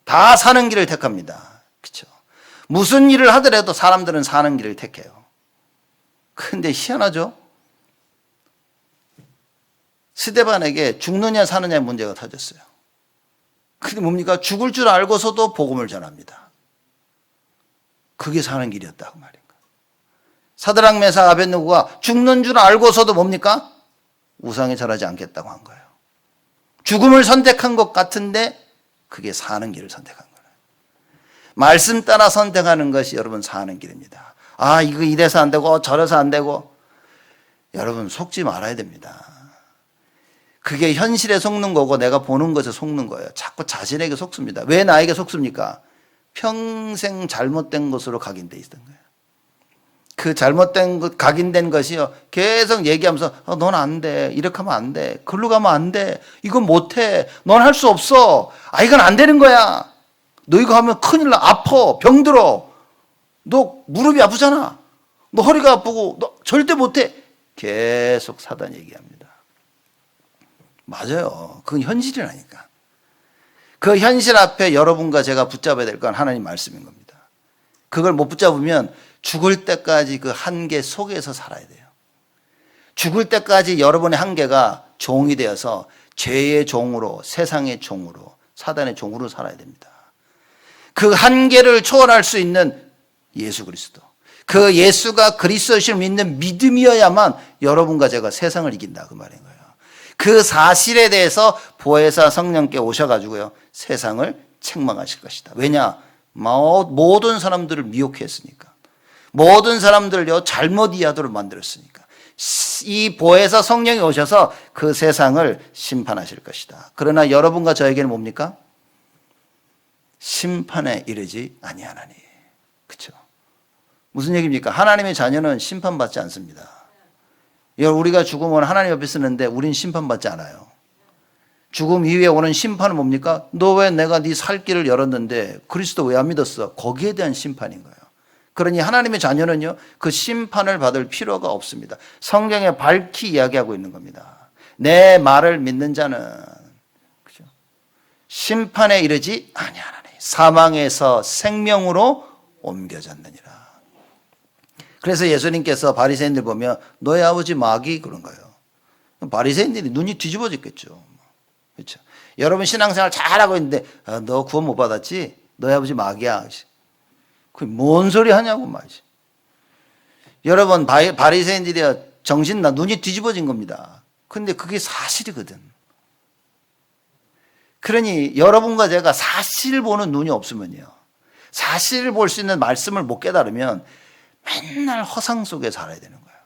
다 사는 길을 택합니다. 그렇죠? 무슨 일을 하더라도 사람들은 사는 길을 택해요. 근데 희한하죠? 스데반에게 죽느냐 사느냐의 문제가 터졌어요. 그게 뭡니까? 죽을 줄 알고서도 복음을 전합니다. 그게 사는 길이었다고 말인가. 사드락 메삭 아벳느고가 죽는 줄 알고서도 뭡니까? 우상에 절하지 않겠다고 한 거예요. 죽음을 선택한 것 같은데 그게 사는 길을 선택한 거예요. 말씀 따라 선택하는 것이 여러분 사는 길입니다. 아, 이거 이래서 안 되고 저래서 안 되고 여러분 속지 말아야 됩니다. 그게 현실에 속는 거고 내가 보는 것에 속는 거예요. 자꾸 자신에게 속습니다. 왜 나에게 속습니까? 평생 잘못된 것으로 각인돼 있던 거예요. 그 잘못된 것, 각인된 것이요. 계속 얘기하면서 넌 안 돼. 이렇게 하면 안 돼. 글로 가면 안 돼. 이건 못 해. 넌 할 수 없어. 아, 이건 안 되는 거야. 너 이거 하면 큰일 나. 아파. 병들어. 너 무릎이 아프잖아. 너 허리가 아프고 너 절대 못 해. 계속 사단 얘기합니다. 맞아요. 그건 현실이라니까. 그 현실 앞에 여러분과 제가 붙잡아야 될 건 하나님 말씀인 겁니다. 그걸 못 붙잡으면 죽을 때까지 그 한계 속에서 살아야 돼요. 죽을 때까지 여러분의 한계가 종이 되어서 죄의 종으로, 세상의 종으로, 사단의 종으로 살아야 됩니다. 그 한계를 초월할 수 있는 예수 그리스도. 그 예수가 그리스도를 믿는 믿음이어야만 여러분과 제가 세상을 이긴다 그 말인 거예요. 그 사실에 대해서 보혜사 성령께 오셔가지고요 세상을 책망하실 것이다. 왜냐? 모든 사람들을 미혹했으니까. 모든 사람들을요 잘못 이해하도록 만들었으니까. 이 보혜사 성령이 오셔서 그 세상을 심판하실 것이다. 그러나 여러분과 저에게는 뭡니까? 심판에 이르지 아니하나니. 그렇죠? 무슨 얘기입니까? 하나님의 자녀는 심판받지 않습니다. 우리가 죽으면 하나님 옆에 쓰는데 우린 심판받지 않아요. 죽음 이후에 오는 심판은 뭡니까? 너 왜 내가 네 살 길을 열었는데 그리스도 왜 안 믿었어? 거기에 대한 심판인 거예요. 그러니 하나님의 자녀는요 그 심판을 받을 필요가 없습니다. 성경에 밝히 이야기하고 있는 겁니다. 내 말을 믿는 자는 그죠? 심판에 이르지 아니하나니 사망에서 생명으로 옮겨졌느니라. 그래서 예수님께서 바리새인들 보면 너희 아버지 마귀 그런 거예요. 바리새인들이 눈이 뒤집어졌겠죠. 그렇죠? 여러분 신앙생활 잘하고 있는데 너 구원 못 받았지? 너희 아버지 마귀야. 그게 뭔 소리 하냐고 말이지. 여러분 바리새인들이 정신나 눈이 뒤집어진 겁니다. 근데 그게 사실이거든. 그러니 여러분과 제가 사실을 보는 눈이 없으면요. 사실을 볼 수 있는 말씀을 못 깨달으면 맨날 허상 속에 살아야 되는 거예요.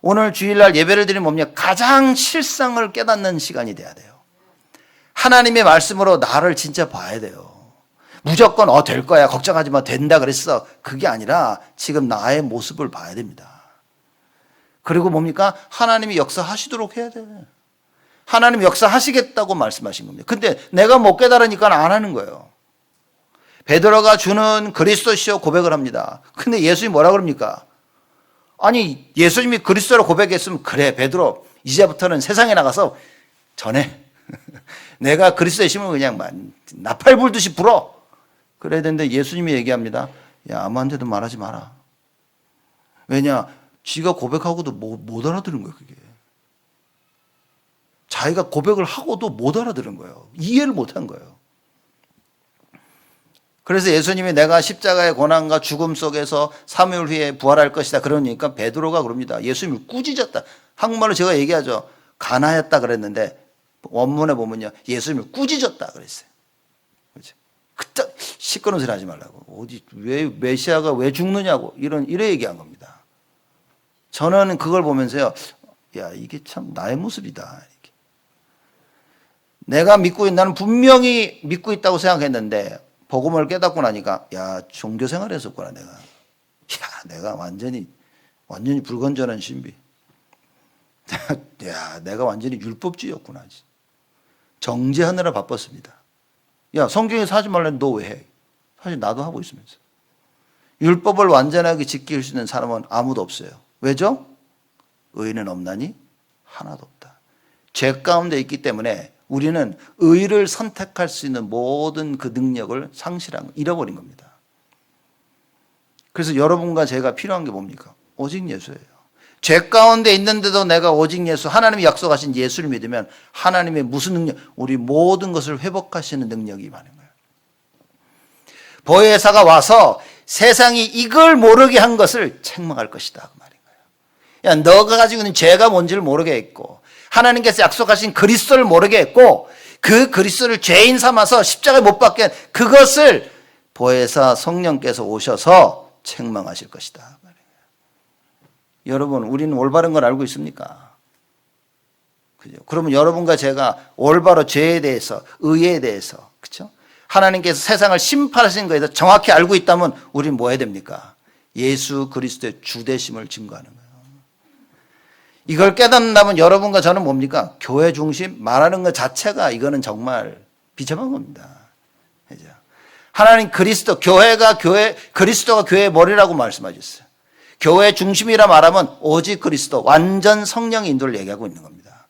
오늘 주일날 예배를 드리면 뭡니까? 가장 실상을 깨닫는 시간이 돼야 돼요. 하나님의 말씀으로 나를 진짜 봐야 돼요. 무조건 될 거야 걱정하지 마 된다 그랬어. 그게 아니라 지금 나의 모습을 봐야 됩니다. 그리고 뭡니까? 하나님이 역사하시도록 해야 돼. 하나님 역사하시겠다고 말씀하신 겁니다. 근데 내가 못 깨달으니까 안 하는 거예요. 베드로가 주는 그리스도시요 고백을 합니다. 근데 예수님이 뭐라 그럽니까? 아니 예수님이 그리스도로 고백했으면 그래 베드로 이제부터는 세상에 나가서 전해. 내가 그리스도의 힘을 그냥 나팔 불듯이 불어. 그래야 되는데 예수님이 얘기합니다. 야 아무한테도 말하지 마라. 왜냐? 지가 고백하고도 못 알아들은 거예요. 그게. 자기가 고백을 하고도 못 알아들은 거예요. 이해를 못한 거예요. 그래서 예수님이 내가 십자가의 고난과 죽음 속에서 3일 후에 부활할 것이다 그러니까 베드로가 그럽니다. 예수님이 꾸짖었다. 한국말로 제가 얘기하죠. 가나했다 그랬는데 원문에 보면요. 예수님이 꾸짖었다 그랬어요. 그렇죠? 그때 시끄러운 소리 하지 말라고. 어디 왜 메시아가 왜 죽느냐고 이래 얘기한 겁니다. 저는 그걸 보면서요, 야, 이게 참 나의 모습이다. 이렇게. 내가 나는 분명히 믿고 있다고 생각했는데, 복음을 깨닫고 나니까, 야, 종교 생활 했었구나, 내가. 야, 내가 완전히 불건전한 신비. 야, 내가 완전히 율법주의였구나. 정죄하느라 바빴습니다. 야, 성경에서 하지 말라는데 너 왜 해? 사실 나도 하고 있으면서. 율법을 완전하게 지킬 수 있는 사람은 아무도 없어요. 왜죠? 의는 없나니 하나도 없다. 죄 가운데 있기 때문에 우리는 의를 선택할 수 있는 모든 그 능력을 잃어버린 겁니다. 그래서 여러분과 제가 필요한 게 뭡니까? 오직 예수예요. 죄 가운데 있는데도 내가 오직 예수, 하나님이 약속하신 예수를 믿으면 하나님의 무슨 능력, 우리 모든 것을 회복하시는 능력이 많은 거예요. 보혜사가 와서 세상이 이걸 모르게 한 것을 책망할 것이다, 그 말인 거예요. 야, 너가 가지고 있는 죄가 뭔지를 모르게 했고, 하나님께서 약속하신 그리스도를 모르게 했고, 그 그리스도를 죄인 삼아서 십자가에 못 박게 한 그것을 보혜사 성령께서 오셔서 책망하실 것이다. 여러분, 우리는 올바른 걸 알고 있습니까? 그죠? 그러면 여러분과 제가 올바로 죄에 대해서, 의에 대해서, 그렇죠? 하나님께서 세상을 심판하신 것에 대해서 정확히 알고 있다면 우리는 뭐 해야 됩니까? 예수 그리스도의 주되심을 증거하는 거예요. 이걸 깨닫는다면 여러분과 저는 뭡니까? 교회 중심 말하는 것 자체가 이거는 정말 비참한 겁니다. 그죠? 하나님 그리스도가 교회의 머리라고 말씀하셨어요. 교회 중심이라 말하면 오직 그리스도, 완전 성령의 인도를 얘기하고 있는 겁니다.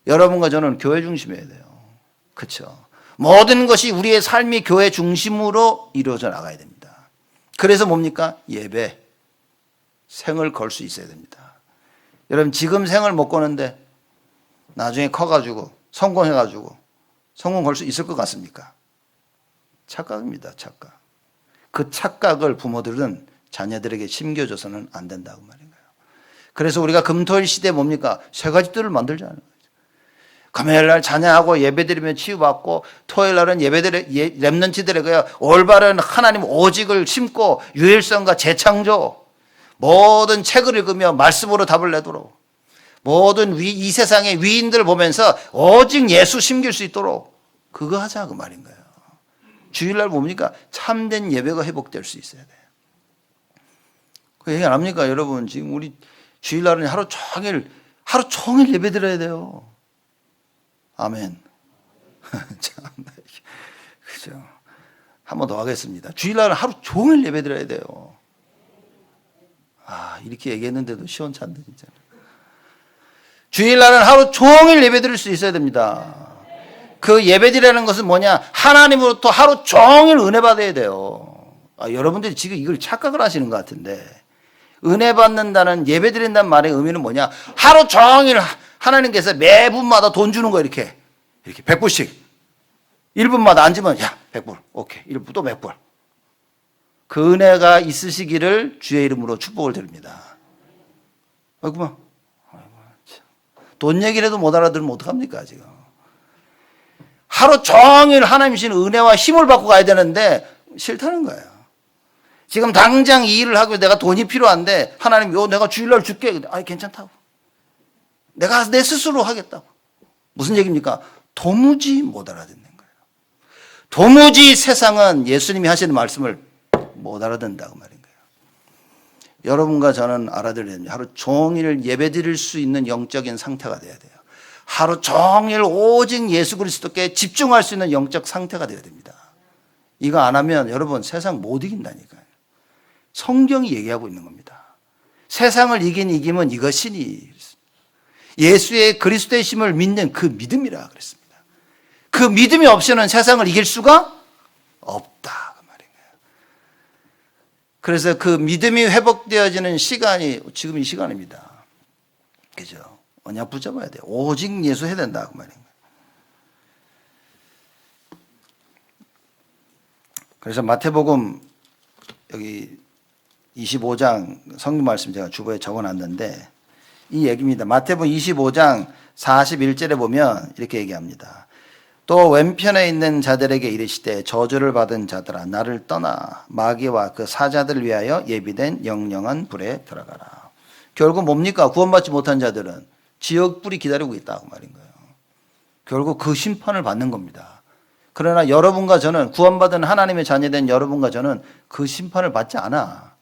여러분과 저는 교회 중심이어야 돼요. 그렇죠? 모든 것이 우리의 삶이 교회 중심으로 이루어져 나가야 됩니다. 그래서 뭡니까? 예배, 생을 걸 수 있어야 됩니다. 여러분, 지금 생을 못 거는데 나중에 커가지고 성공해가지고 성공 걸 수 있을 것 같습니까? 착각입니다. 착각. 그 착각을 부모들은 자녀들에게 심겨줘서는 안 된다고 말인 거예요. 그래서 우리가 금토일 시대에 뭡니까? 세 가지 뜰을 만들자는 거죠. 금요일 날 찬양하고 예배드리면 치유받고, 토요일 날은 렘넌트들에게 올바른 하나님 오직을 심고 유일성과 재창조, 모든 책을 읽으며 말씀으로 답을 내도록, 모든 이 세상의 위인들을 보면서 오직 예수 심길 수 있도록 그거 하자 그 말인 거예요. 주일날 뭡니까? 참된 예배가 회복될 수 있어야 돼요. 그 얘기 안 합니까? 여러분, 지금 우리 주일날은 하루 종일 예배 드려야 돼요. 아멘. 참, 그죠? 한 번 더 하겠습니다. 주일날은 하루 종일 예배 드려야 돼요. 아, 이렇게 얘기했는데도 시원찮네, 진짜. 주일날은 하루 종일 예배 드릴 수 있어야 됩니다. 그 예배 드리라는 것은 뭐냐? 하나님으로부터 하루 종일 은혜 받아야 돼요. 아, 여러분들이 지금 이걸 착각을 하시는 것 같은데, 은혜 받는다는, 예배 드린다는 말의 의미는 뭐냐? 하루 종일 하나님께서 매분마다 돈 주는 거 이렇게 100불씩. 1분마다 앉으면, 야, 100불. 오케이. 1분 또 100불. 그 은혜가 있으시기를 주의 이름으로 축복을 드립니다. 아이고만. 돈 얘기라도 못 알아들으면 어떡합니까, 지금. 하루 종일 하나님 주신 은혜와 힘을 받고 가야 되는데 싫다는 거예요. 지금 당장 이 일을 하고 내가 돈이 필요한데 하나님, 내가 주일날 줄게. 아니, 괜찮다고. 내가 내 스스로 하겠다고. 무슨 얘기입니까? 도무지 못 알아듣는 거예요. 도무지 세상은 예수님이 하시는 말씀을 못 알아듣는다고 말인 거예요. 여러분과 저는 알아들어야 됩니다. 하루 종일 예배 드릴 수 있는 영적인 상태가 돼야 돼요. 하루 종일 오직 예수 그리스도께 집중할 수 있는 영적 상태가 되어야 됩니다. 이거 안 하면 여러분 세상 못 이긴다니까요. 성경이 얘기하고 있는 겁니다. 세상을 이김은 이것이니, 예수의 그리스도의 심을 믿는 그 믿음이라 그랬습니다. 그 믿음이 없이는 세상을 이길 수가 없다 그 말인 거예요. 그래서 그 믿음이 회복되어지는 시간이 지금 이 시간입니다. 그죠? 언약 붙잡아야 돼요. 오직 예수 해야 된다 그 말인 거예요. 그래서 마태복음 여기 25장 성경 말씀 제가 주보에 적어놨는데 이 얘기입니다. 마태복음 25장 41절에 보면 이렇게 얘기합니다. 또 왼편에 있는 자들에게 이르시되 저주를 받은 자들아 나를 떠나 마귀와 그 사자들을 위하여 예비된 영영한 불에 들어가라. 결국 뭡니까? 구원받지 못한 자들은 지옥불이 기다리고 있다고 말인 거예요. 결국 그 심판을 받는 겁니다. 그러나 여러분과 저는, 구원받은 하나님의 자녀된 여러분과 저는 그 심판을 받지 않아.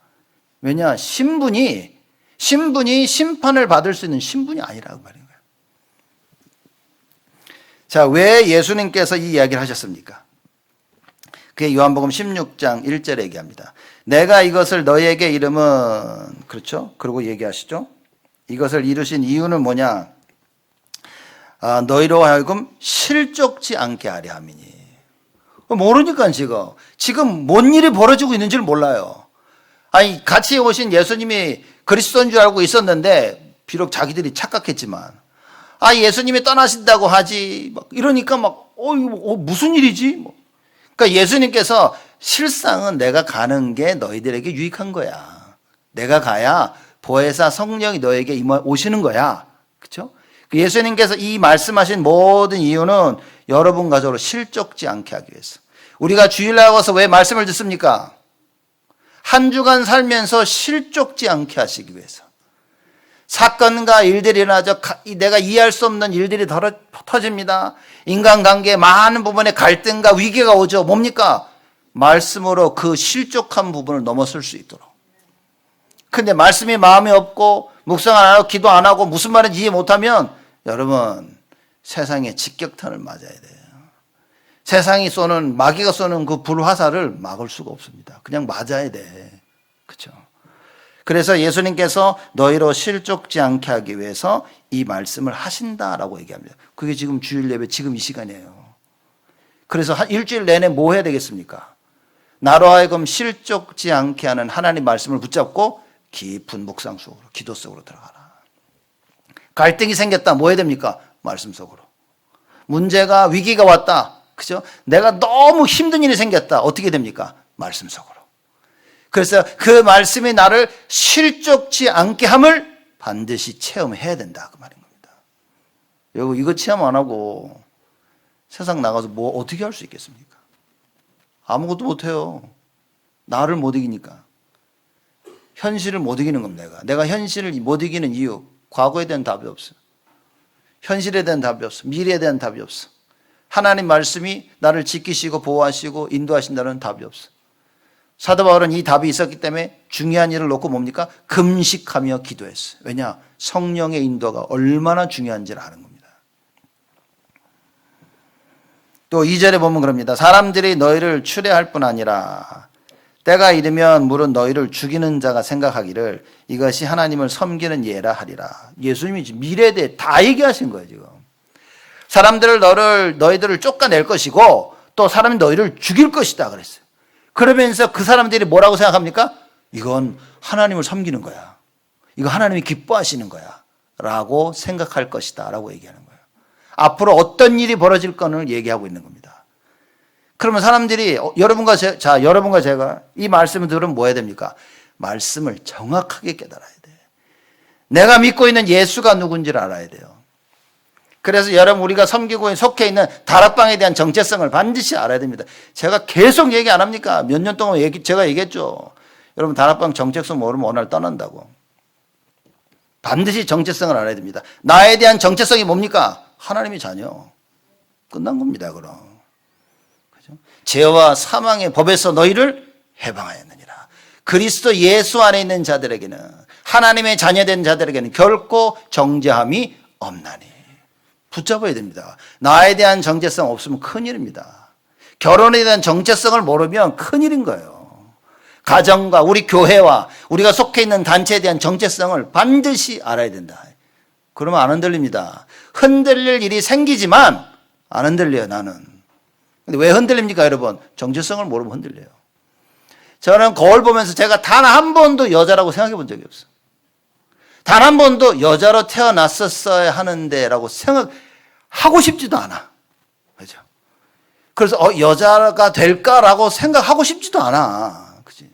왜냐? 신분이 심판을 받을 수 있는 신분이 아니라고 말인 거예요. 자, 왜 예수님께서 이 이야기를 하셨습니까? 그게 요한복음 16장 1절에 얘기합니다. 내가 이것을 너희에게 이름은, 그렇죠? 그리고 얘기하시죠. 이것을 이루신 이유는 뭐냐? 너희로 하여금 실족지 않게 하려 함이니. 모르니까 지금 뭔 일이 벌어지고 있는지를 몰라요. 아니, 같이 오신 예수님이 그리스도인 줄 알고 있었는데, 비록 자기들이 착각했지만, 예수님이 떠나신다고 하지, 이러니까 이거 무슨 일이지? 그러니까 예수님께서 실상은 내가 가는 게 너희들에게 유익한 거야. 내가 가야 보혜사 성령이 너에게 오시는 거야. 그렇죠? 예수님께서 이 말씀하신 모든 이유는 여러분과 저로 실족지 않게 하기 위해서. 우리가 주일날 와서 왜 말씀을 듣습니까? 한 주간 살면서 실족지 않게 하시기 위해서. 사건과 일들이 일어나죠. 내가 이해할 수 없는 일들이 터집니다. 인간관계의 많은 부분에 갈등과 위기가 오죠. 뭡니까? 말씀으로 그 실족한 부분을 넘어설 수 있도록. 근데 말씀이 마음에 없고 묵상 안 하고 기도 안 하고 무슨 말인지 이해 못하면 여러분 세상의 직격탄을 맞아야 돼요. 세상이 쏘는, 마귀가 쏘는 그 불화살을 막을 수가 없습니다. 그냥 맞아야 돼. 그렇죠? 그래서 예수님께서 너희로 실족지 않게 하기 위해서 이 말씀을 하신다라고 얘기합니다. 그게 지금 주일 예배 지금 이 시간이에요. 그래서 한 일주일 내내 뭐 해야 되겠습니까? 나로 하여금 실족지 않게 하는 하나님 말씀을 붙잡고 깊은 묵상 속으로, 기도 속으로 들어가라. 갈등이 생겼다. 뭐 해야 됩니까? 말씀 속으로. 문제가, 위기가 왔다. 그죠? 내가 너무 힘든 일이 생겼다. 어떻게 됩니까? 말씀 속으로. 그래서 그 말씀이 나를 실족지 않게 함을 반드시 체험해야 된다. 그 말인 겁니다. 여러분, 이거 체험 안 하고 세상 나가서 뭐 어떻게 할 수 있겠습니까? 아무것도 못해요. 나를 못 이기니까. 현실을 못 이기는 겁니다. 내가 현실을 못 이기는 이유, 과거에 대한 답이 없어. 현실에 대한 답이 없어. 미래에 대한 답이 없어. 하나님 말씀이 나를 지키시고 보호하시고 인도하신다는 답이 없어. 사도 바울은 이 답이 있었기 때문에 중요한 일을 놓고 뭡니까? 금식하며 기도했어요. 왜냐? 성령의 인도가 얼마나 중요한지를 아는 겁니다. 또 2절에 보면 그럽니다. 사람들이 너희를 추례할 뿐 아니라 때가 이르면 물은 너희를 죽이는 자가 생각하기를 이것이 하나님을 섬기는 예라 하리라. 예수님이 미래에 대해 다 얘기하신 거예요, 지금. 사람들을 너희들을 쫓아낼 것이고 또 사람이 너희를 죽일 것이다 그랬어요. 그러면서 그 사람들이 뭐라고 생각합니까? 이건 하나님을 섬기는 거야. 이거 하나님이 기뻐하시는 거야. 라고 생각할 것이다. 라고 얘기하는 거예요. 앞으로 어떤 일이 벌어질 거를 얘기하고 있는 겁니다. 그러면 사람들이 여러분과 제가 이 말씀을 들으면 뭐 해야 됩니까? 말씀을 정확하게 깨달아야 돼. 내가 믿고 있는 예수가 누군지를 알아야 돼요. 그래서 여러분 우리가 섬기고 속해 있는 다락방에 대한 정체성을 반드시 알아야 됩니다. 제가 계속 얘기 안 합니까? 몇 년 동안 제가 얘기했죠. 여러분 다락방 정체성 모르면 오늘 떠난다고. 반드시 정체성을 알아야 됩니다. 나에 대한 정체성이 뭡니까? 하나님의 자녀. 끝난 겁니다. 그럼. 그죠? 죄와 사망의 법에서 너희를 해방하였느니라. 그리스도 예수 안에 있는 자들에게는, 하나님의 자녀된 자들에게는 결코 정죄함이 없나니. 붙잡아야 됩니다. 나에 대한 정체성 없으면 큰일입니다. 결혼에 대한 정체성을 모르면 큰일인 거예요. 가정과 우리 교회와 우리가 속해 있는 단체에 대한 정체성을 반드시 알아야 된다. 그러면 안 흔들립니다. 흔들릴 일이 생기지만 안 흔들려요, 나는. 근데 왜 흔들립니까, 여러분? 정체성을 모르면 흔들려요. 저는 거울 보면서 제가 단 한 번도 여자라고 생각해 본 적이 없어요. 단 한 번도 여자로 태어났었어야 하는데 라고 생각하고 싶지도 않아. 그죠? 그래서 여자가 될까라고 생각하고 싶지도 않아. 그지?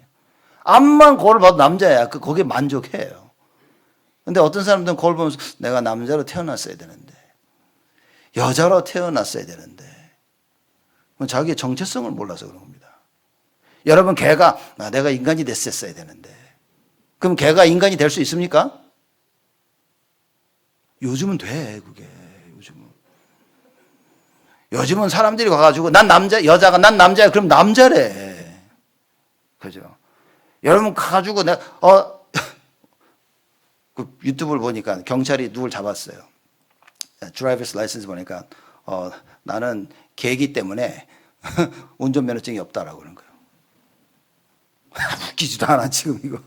앞만 거울 봐도 남자야. 거기에 만족해요. 근데 어떤 사람들은 거울 보면서 내가 남자로 태어났어야 되는데, 여자로 태어났어야 되는데, 자기의 정체성을 몰라서 그런 겁니다. 여러분, 개가 내가 인간이 됐었어야 되는데, 그럼 개가 인간이 될 수 있습니까? 요즘은 돼, 그게. 요즘은 사람들이 와가지고 난 남자, 여자가 난 남자야. 그럼 남자래. 그죠? 여러분 가가지고 내가, 그 유튜브를 보니까 경찰이 누굴 잡았어요. 드라이버스 라이센스 보니까, 나는 개기 때문에 운전면허증이 없다라고 그러는 거예요. 웃기지도 않아, 지금 이거.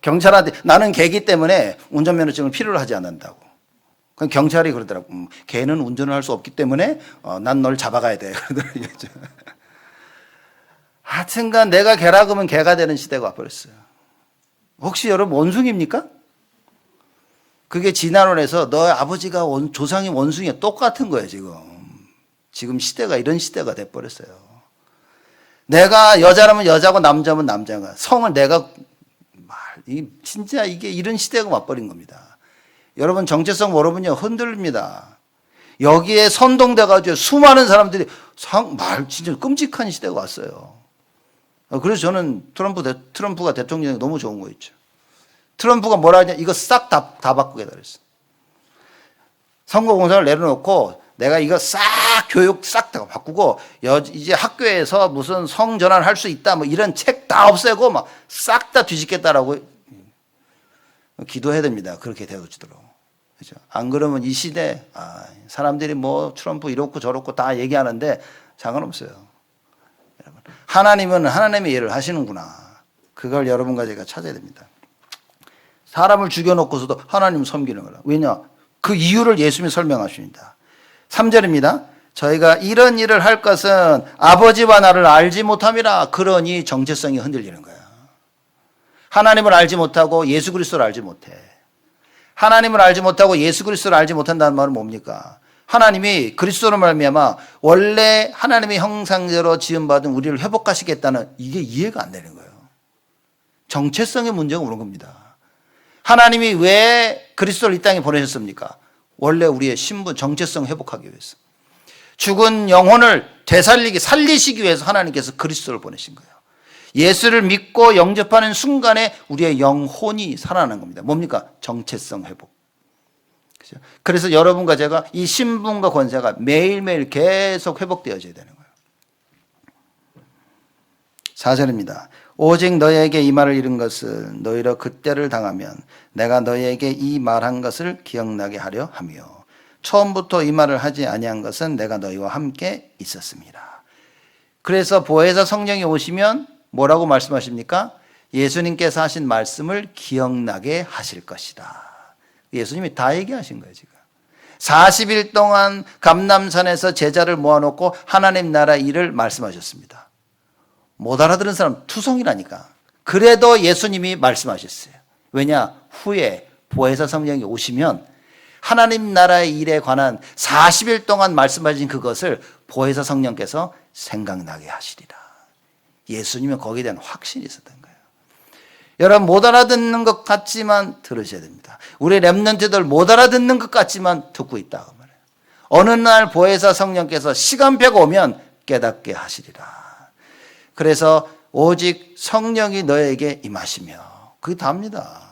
경찰한테 나는 개기 때문에 운전면허증을 필요로 하지 않는다고. 그럼 경찰이 그러더라고. 개는 운전을 할 수 없기 때문에 난 널 잡아가야 돼. 그러더라고요. 하여튼간 내가 개라 그러면 개가 되는 시대가 와버렸어요. 혹시 여러분 원숭이입니까? 그게 진화론에서 너 아버지가 조상이 원숭이야. 똑같은 거예요, 지금. 지금 시대가 이런 시대가 돼버렸어요. 내가 여자라면 여자고 남자면 남자가. 성을 내가, 진짜 이게 이런 시대가 와버린 겁니다. 여러분 정체성 모르면요 흔들립니다. 여기에 선동돼가지고 수많은 사람들이 진짜 끔찍한 시대가 왔어요. 그래서 저는 트럼프가 대통령이 너무 좋은 거 있죠. 트럼프가 뭐라 하냐, 이거 싹 다 바꾸겠다 그랬어. 선거공사를 내려놓고 내가 이거 싹 교육 싹 다 바꾸고 이제 학교에서 무슨 성전환 할 수 있다 뭐 이런 책 다 없애고 막 싹 다 뒤집겠다라고 기도해야 됩니다. 그렇게 되어지도록. 그죠? 안 그러면 이 시대, 사람들이 뭐 트럼프 이렇고 저렇고 다 얘기하는데 상관없어요. 여러분, 하나님은 하나님의 일을 하시는구나. 그걸 여러분과 제가 찾아야 됩니다. 사람을 죽여놓고서도 하나님을 섬기는 거라. 왜냐? 그 이유를 예수님이 설명하십니다. 3절입니다. 저희가 이런 일을 할 것은 아버지와 나를 알지 못함이라. 그러니 정체성이 흔들리는 거야. 하나님을 알지 못하고 예수 그리스도를 알지 못해. 하나님을 알지 못하고 예수 그리스도를 알지 못한다는 말은 뭡니까? 하나님이 그리스도로 말미암아 원래 하나님의 형상대로 지음받은 우리를 회복하시겠다는 이게 이해가 안 되는 거예요. 정체성의 문제가 오는 겁니다. 하나님이 왜 그리스도를 이 땅에 보내셨습니까? 원래 우리의 신분, 정체성 회복하기 위해서. 죽은 영혼을 살리시기 위해서 하나님께서 그리스도를 보내신 거예요. 예수를 믿고 영접하는 순간에 우리의 영혼이 살아나는 겁니다. 뭡니까? 정체성 회복. 그렇죠? 그래서 여러분과 제가 이 신분과 권세가 매일매일 계속 회복되어져야 되는 거예요. 4절입니다. 오직 너희에게 이 말을 이룬 것은 너희로 그때를 당하면 내가 너희에게 이 말한 것을 기억나게 하려 하며 처음부터 이 말을 하지 아니한 것은 내가 너희와 함께 있었습니다. 그래서 보혜사 성령이 오시면 뭐라고 말씀하십니까? 예수님께서 하신 말씀을 기억나게 하실 것이다. 예수님이 다 얘기하신 거예요, 지금. 40일 동안 감람산에서 제자를 모아놓고 하나님 나라 일을 말씀하셨습니다. 못 알아들은 사람 투성이라니까. 그래도 예수님이 말씀하셨어요. 왜냐? 후에 보혜사 성령이 오시면 하나님 나라의 일에 관한 40일 동안 말씀하신 그것을 보혜사 성령께서 생각나게 하시리라. 예수님은 거기에 대한 확신이 있었던 거예요. 여러분 못 알아듣는 것 같지만 들으셔야 됩니다. 우리 렘넌트들 못 알아듣는 것 같지만 듣고 있다고 말해요. 어느 날 보혜사 성령께서 시간표가 오면 깨닫게 하시리라. 그래서 오직 성령이 너에게 임하시며 그게 답니다.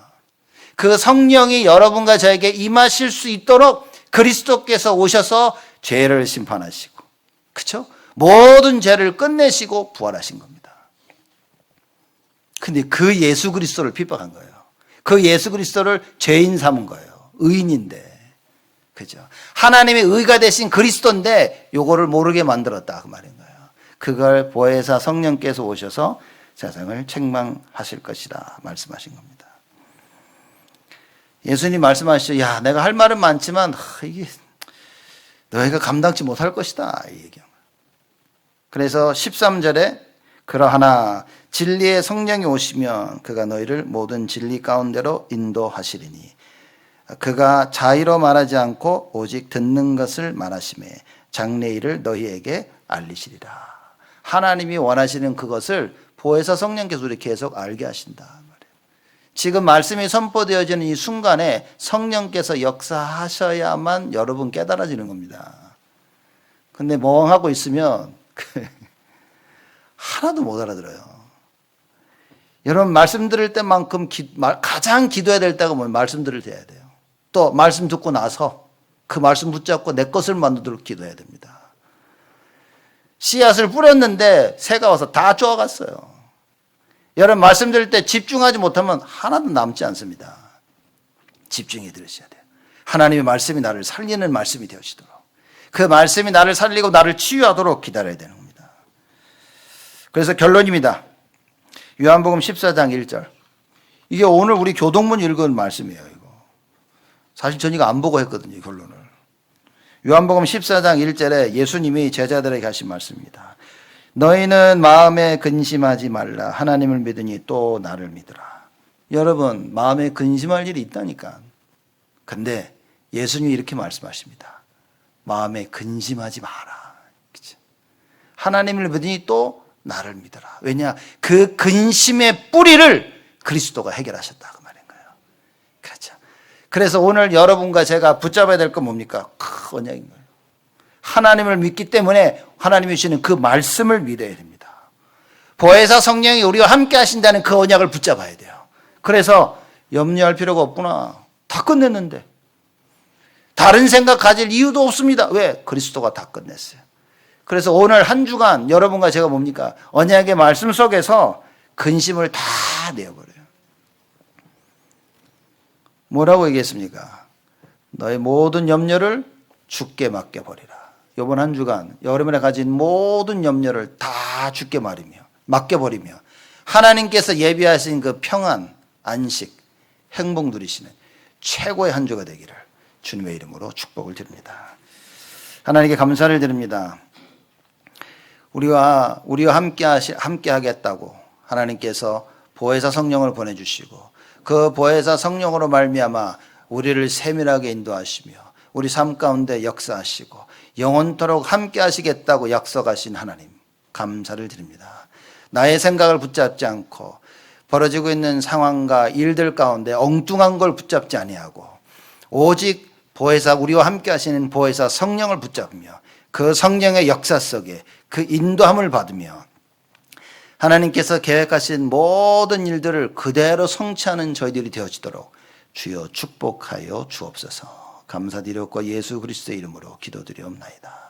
그 성령이 여러분과 저에게 임하실 수 있도록 그리스도께서 오셔서 죄를 심판하시고, 그렇죠? 모든 죄를 끝내시고 부활하신 겁니다. 근데 그 예수 그리스도를 핍박한 거예요. 그 예수 그리스도를 죄인 삼은 거예요. 의인인데. 그죠? 하나님의 의가 되신 그리스도인데 요거를 모르게 만들었다 그 말인 거예요. 그걸 보혜사 성령께서 오셔서 세상을 책망하실 것이다 말씀하신 겁니다. 예수님 말씀하시죠. 야, 내가 할 말은 많지만 이게 너희가 감당치 못할 것이다 이 얘기합니다. 그래서 13절에 그러하나 진리의 성령이 오시면 그가 너희를 모든 진리 가운데로 인도하시리니 그가 자의로 말하지 않고 오직 듣는 것을 말하시매 장래일을 너희에게 알리시리라. 하나님이 원하시는 그것을 보혜사 성령께서 우리 계속 알게 하신다 말이에요. 지금 말씀이 선포되어지는 이 순간에 성령께서 역사하셔야만 여러분 깨달아지는 겁니다. 근데 멍하고 있으면 하나도 못 알아들어요. 여러분 말씀 들을 때만큼 가장 기도해야 될 때가 뭐예요? 말씀 들을 때 해야 돼요. 또 말씀 듣고 나서 그 말씀 붙잡고 내 것을 만들도록 기도해야 됩니다. 씨앗을 뿌렸는데 새가 와서 다 쪼아갔어요. 여러분 말씀 들을 때 집중하지 못하면 하나도 남지 않습니다. 집중해 들으셔야 돼요. 하나님의 말씀이 나를 살리는 말씀이 되어지도록, 그 말씀이 나를 살리고 나를 치유하도록 기다려야 되는 겁니다. 그래서 결론입니다. 요한복음 14장 1절. 이게 오늘 우리 교동문 읽은 말씀이에요. 이거 사실 전 이거 안 보고 했거든요, 결론을. 요한복음 14장 1절에 예수님이 제자들에게 하신 말씀입니다. 너희는 마음에 근심하지 말라. 하나님을 믿으니 또 나를 믿으라. 여러분 마음에 근심할 일이 있다니까. 근데 예수님이 이렇게 말씀하십니다. 마음에 근심하지 마라. 그치? 하나님을 믿으니 또 나를 믿어라. 왜냐? 그 근심의 뿌리를 그리스도가 해결하셨다 그 말인 거예요. 그렇죠. 그래서 오늘 여러분과 제가 붙잡아야 될 건 뭡니까? 큰 언약인 거예요. 하나님을 믿기 때문에 하나님이 주시는 그 말씀을 믿어야 됩니다. 보혜사 성령이 우리와 함께 하신다는 그 언약을 붙잡아야 돼요. 그래서 염려할 필요가 없구나. 다 끝냈는데. 다른 생각 가질 이유도 없습니다. 왜? 그리스도가 다 끝냈어요. 그래서 오늘 한 주간 여러분과 제가 뭡니까? 언약의 말씀 속에서 근심을 다 내어버려요. 뭐라고 얘기했습니까? 너의 모든 염려를 주께 맡겨버리라. 이번 한 주간 여러분이 가진 모든 염려를 다 주께 맡겨버리며 하나님께서 예비하신 그 평안, 안식, 행복 누리시는 최고의 한 주가 되기를 주님의 이름으로 축복을 드립니다. 하나님께 감사를 드립니다. 우리와 함께 하겠다고 하나님께서 보혜사 성령을 보내주시고 그 보혜사 성령으로 말미암아 우리를 세밀하게 인도하시며 우리 삶 가운데 역사하시고 영원토록 함께 하시겠다고 약속하신 하나님 감사를 드립니다. 나의 생각을 붙잡지 않고 벌어지고 있는 상황과 일들 가운데 엉뚱한 걸 붙잡지 아니하고 오직 보혜사 우리와 함께 하시는 보혜사 성령을 붙잡으며 그 성령의 역사 속에 그 인도함을 받으며 하나님께서 계획하신 모든 일들을 그대로 성취하는 저희들이 되어지도록 주여 축복하여 주옵소서. 감사드렸고 예수 그리스도의 이름으로 기도드리옵나이다.